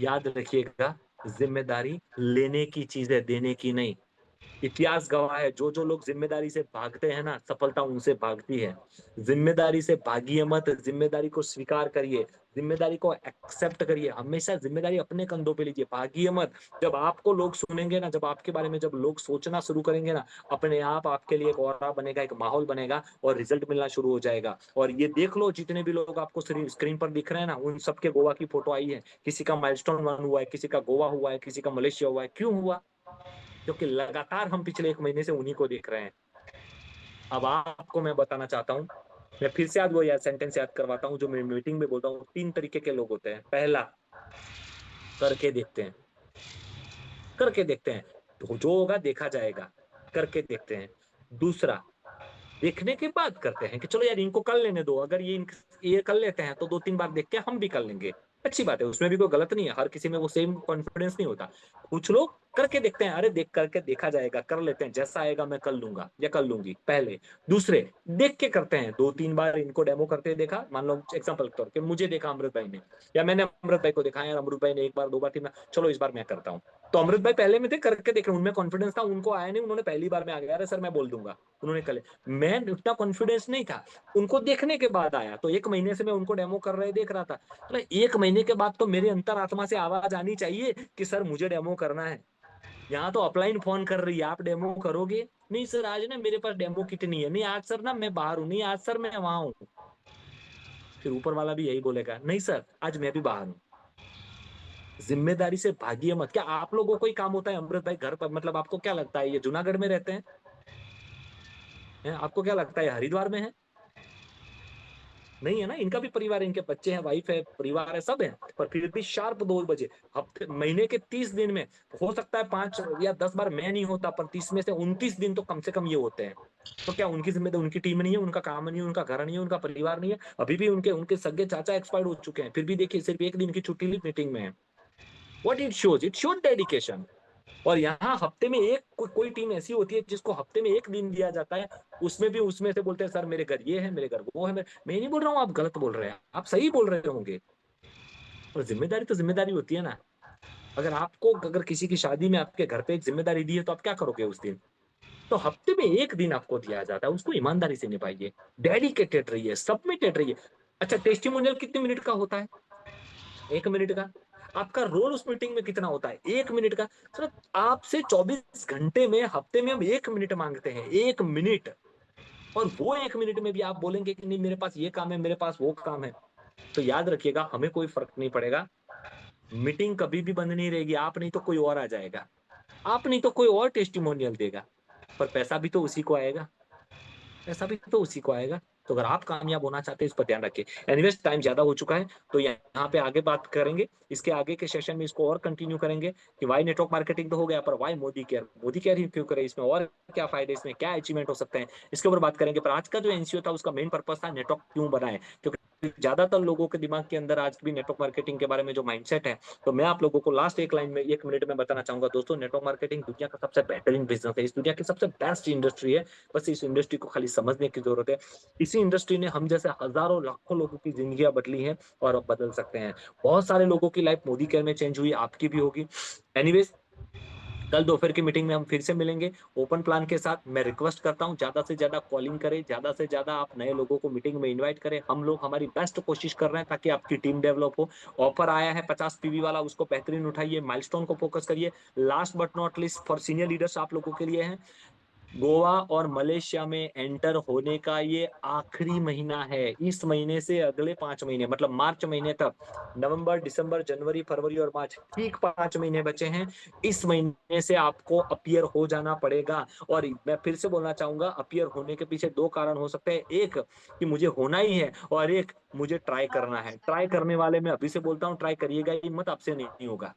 याद रखिएगा, जिम्मेदारी लेने की चीज है, देने की नहीं। इतिहास गवाह है, जो जो लोग जिम्मेदारी से भागते हैं ना, सफलता उनसे भागती है। जिम्मेदारी से भागिए मत, जिम्मेदारी को स्वीकार करिए, जिम्मेदारी को एक्सेप्ट करिए, हमेशा जिम्मेदारी अपने कंधों पे लीजिए, भागिए मत। जब आपको लोग सुनेंगे ना, जब आपके बारे में जब लोग सोचना शुरू करेंगे ना, अपने आप आपके लिए एक ऑरा बनेगा, एक माहौल बनेगा, और रिजल्ट मिलना शुरू हो जाएगा। और ये देख लो, जितने भी लोग आपको स्क्रीन पर दिख रहे हैं ना, उन सबके गोवा की फोटो आई है। किसी का माइलस्टोन 1 हुआ है, किसी का गोवा हुआ है, किसी का मलेशिया हुआ है। क्यों हुआ? क्योंकि लगातार हम पिछले एक महीने से उन्हीं को देख रहे हैं। अब आपको मैं बताना चाहता हूँ, मैं फिर से आज वो यार सेंटेंस याद करवाता हूँ जो मैं मीटिंग में बोलता हूँ। 3 तरीके के लोग होते हैं। पहला, करके देखते हैं, करके देखते हैं, तो जो होगा देखा जाएगा, करके देखते हैं। दूसरा, देखने के बाद करते हैं कि चलो यार इनको कर लेने दो, अगर ये कर लेते हैं तो 2-3 बार देख के हम भी कर लेंगे। अच्छी बात है, उसमें भी कोई गलत नहीं है, हर किसी में वो सेम कॉन्फिडेंस नहीं होता। कुछ लोग करके देखते हैं, अरे देख करके देखा जाएगा, कर लेते हैं, जैसा आएगा मैं कर लूंगा या कर लूंगी। पहले दूसरे देख के करते हैं, 2-3 बार इनको डेमो करते देखा, मान लो एग्जांपल के तौर पे मुझे देखा अमृत भाई ने, या मैंने अमृत भाई को देखा, यार अमृत भाई ने 1 बार 2 बार 3 बार, चलो इस बार मैं करता हूँ। तो अमृत भाई पहले में थे, करके देख रहे, उनमें कॉन्फिडेंस था, उनको आया नहीं, उन्होंने पहली बार में आ गया, अरे सर मैं बोल दूंगा, उन्होंने कल, मैं उतना कॉन्फिडेंस नहीं था, उनको देखने के बाद आया। तो 1 महीने से मैं उनको डेमो कर रहे देख रहा था, तो 1 महीने के बाद तो मेरे अंतरात्मा से आवाज आनी चाहिए कि सर मुझे डेमो करना है। यहाँ तो अपलाइन फोन कर रही है, आप डेमो करोगे? नहीं सर आज ना मेरे पास डेमो किट नहीं है, नहीं आज सर ना मैं बाहर हूँ, नहीं आज सर मैं वहां हूँ। फिर ऊपर वाला भी यही बोलेगा, नहीं सर आज मैं भी बाहर हूँ। जिम्मेदारी से भागिए मत। क्या आप लोगों को ही काम होता है अमृत भाई घर पर? मतलब आपको क्या लगता है ये जूनागढ़ में रहते हैं? आपको क्या लगता है हरिद्वार में है? नहीं है ना, इनका भी परिवार है, इनके बच्चे हैं, वाइफ है, परिवार है, सब है, पर फिर भी शार्प 2 बजे, हफ्ते महीने के 30 दिन में हो सकता है 5 या 10 बार मैं नहीं होता, पर 30 में से 29 दिन तो कम से कम ये होते हैं। तो क्या उनकी जिम्मेदारी, उनकी टीम नहीं है, उनका काम नहीं है, उनका घर नहीं है, उनका परिवार नहीं है? अभी भी उनके उनके सगे चाचा एक्सपायर्ड हो चुके हैं, फिर भी देखिए सिर्फ 1 दिन की छुट्टी ली, मीटिंग में है। What it shows dedication. और यहाँ हफ्ते में एक कोई टीम ऐसी होती है जिसको हफ्ते में 1 दिन दिया जाता है, उसमें भी उसमें से बोलते हैं सर मेरे घर ये है, मेरे घर वो है। मैं नहीं बोल रहा हूँ आप गलत बोल रहे हैं, आप सही बोल रहे होंगे, और जिम्मेदारी तो जिम्मेदारी होती है ना। अगर किसी की शादी में आपके घर पे एक जिम्मेदारी दी है तो आप क्या करोगे उस दिन? तो हफ्ते में 1 दिन आपको दिया जाता है, उसको ईमानदारी से निभाइए, डेडिकेटेड रहिए, सबमिटेड रहिए। अच्छा, टेस्टिमोनियल कितने मिनट का होता है? 1 मिनट का। आपका रोल उस मीटिंग में कितना होता है? 1 मिनट का। सर आपसे 24 घंटे में हफ्ते में हम 1 मिनट मांगते हैं, 1 मिनट। और वो 1 मिनट में भी आप बोलेंगे कि नहीं मेरे पास ये काम है, मेरे पास वो काम है, तो याद रखिएगा हमें कोई फर्क नहीं पड़ेगा, मीटिंग कभी भी बंद नहीं रहेगी। आप नहीं तो कोई और आ जाएगा, आप नहीं तो कोई और टेस्टिमोनियल देगा, पर पैसा भी तो उसी को आएगा, ऐसा भी तो उसी को आएगा। तो अगर आप कामयाब होना चाहते हैं इस पर ध्यान रखिए। एनीवेज टाइम ज्यादा हो चुका है, तो यहाँ पे आगे बात करेंगे, इसके आगे के सेशन में इसको और कंटिन्यू करेंगे कि वाई नेटवर्क मार्केटिंग तो हो गया, पर वाई मोदी केयर ही क्यों करे, इसमें और क्या फायदे, इसमें क्या अचीवमेंट हो सकते हैं, इसके ऊपर बात करेंगे। पर आज का जो एनसीओ था उसका मेन पर्पस था नेटवर्क क्यों बनाए, क्योंकि ज्यादातर लोगों के दिमाग के अंदर आज भी नेटवर्क मार्केटिंग के बारे में जो माइंडसेट है। तो मैं आप लोगों को लास्ट एक लाइन में 1 मिनट में बताना चाहूंगा, दोस्तों नेटवर्क मार्केटिंग दुनिया का सबसे बेहतरीन बिजनेस है, इस दुनिया की सबसे बेस्ट इंडस्ट्री है। बस इस इंडस्ट्री को खाली समझने की जरूरत है। इसी इंडस्ट्री ने हम जैसे हजारों लाखों लोगों की जिंदगियां बदली हैं, और अब बदल सकते हैं। बहुत सारे लोगों की लाइफ मोदी केयर में चेंज हुई, आपकी भी होगी। एनीवेज, कल दोपहर की मीटिंग में हम फिर से मिलेंगे ओपन प्लान के साथ। मैं रिक्वेस्ट करता हूं ज्यादा से ज्यादा कॉलिंग करें, ज्यादा से ज्यादा आप नए लोगों को मीटिंग में इनवाइट करें। हम लोग हमारी बेस्ट कोशिश कर रहे हैं ताकि आपकी टीम डेवलप हो। ऑफर आया है 50 पीवी वाला, उसको बेहतरीन उठाइए, माइलस्टोन को फोकस करिए। Last but not list for senior leaders आप लोगों के लिए है, गोवा और मलेशिया में एंटर होने का ये आखिरी महीना है। इस महीने से अगले 5 महीने, मतलब मार्च महीने तक, नवंबर दिसंबर जनवरी फरवरी और मार्च, ठीक 5 महीने बचे हैं। इस महीने से आपको अपियर हो जाना पड़ेगा। और मैं फिर से बोलना चाहूंगा, अपियर होने के पीछे 2 कारण हो सकते हैं, एक कि मुझे होना ही है, और एक मुझे ट्राई करना है। ट्राई करने वाले मैं अभी से बोलता हूँ, ट्राई करिएगा ही मत, आपसे नहीं होगा,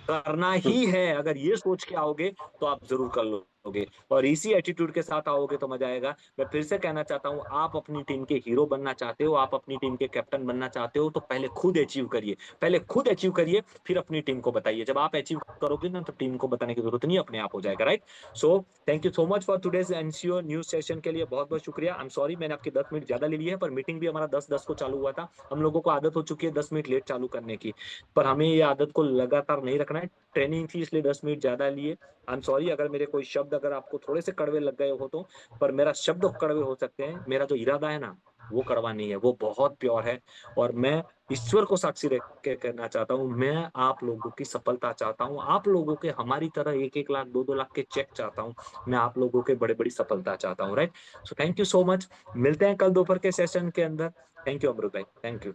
करना ही है। अगर ये सोच के आओगे तो आप जरूर कर लोगे, और इसी एटीट्यूड के साथ आओगे तो मजा आएगा। मैं फिर से कहना चाहता हूँ, आप अपनी टीम के हीरो बनना चाहते हो, आप अपनी टीम के कैप्टन बनना चाहते हो, तो पहले खुद अचीव करिए, पहले खुद अचीव करिए, फिर अपनी टीम को बताइए। जब आप अचीव करोगे ना, तो टीम को बताने की जरूरत नहीं, अपने आप हो जाएगा, right? So thank you so much for today's NCO news session के लिए बहुत बहुत शुक्रिया। आई एम सॉरी मैंने आपके 10 मिनट ज्यादा ले लिए हैं, पर मीटिंग भी हमारा 10:10 को चालू हुआ था। हम लोगों को आदत हो चुकी है 10 मिनट लेट चालू करने की, पर हमें ये आदत को लगातार नहीं रखना है। ट्रेनिंग थी इसलिए 10 मिनट ज्यादा लिए। आई एम सॉरी अगर मेरे कोई शब्द अगर आपको थोड़े से कड़वे लग गए हो तो, पर मेरा शब्द कड़वे हो सकते हैं, मेरा जो इरादा है ना वो कड़वा नहीं है, वो बहुत प्योर है। और मैं ईश्वर को साक्षी रख के कहना चाहता हूँ, मैं आप लोगों की सफलता चाहता हूँ, आप लोगों के हमारी तरह 1-1 लाख 2-2 लाख के चेक चाहता हूँ। मैं आप लोगों के बड़े बड़ी सफलता चाहता हूँ, right? So thank you so much. मिलते हैं कल दोपहर के सेशन के अंदर। थैंक यू अमृत भाई, थैंक यू।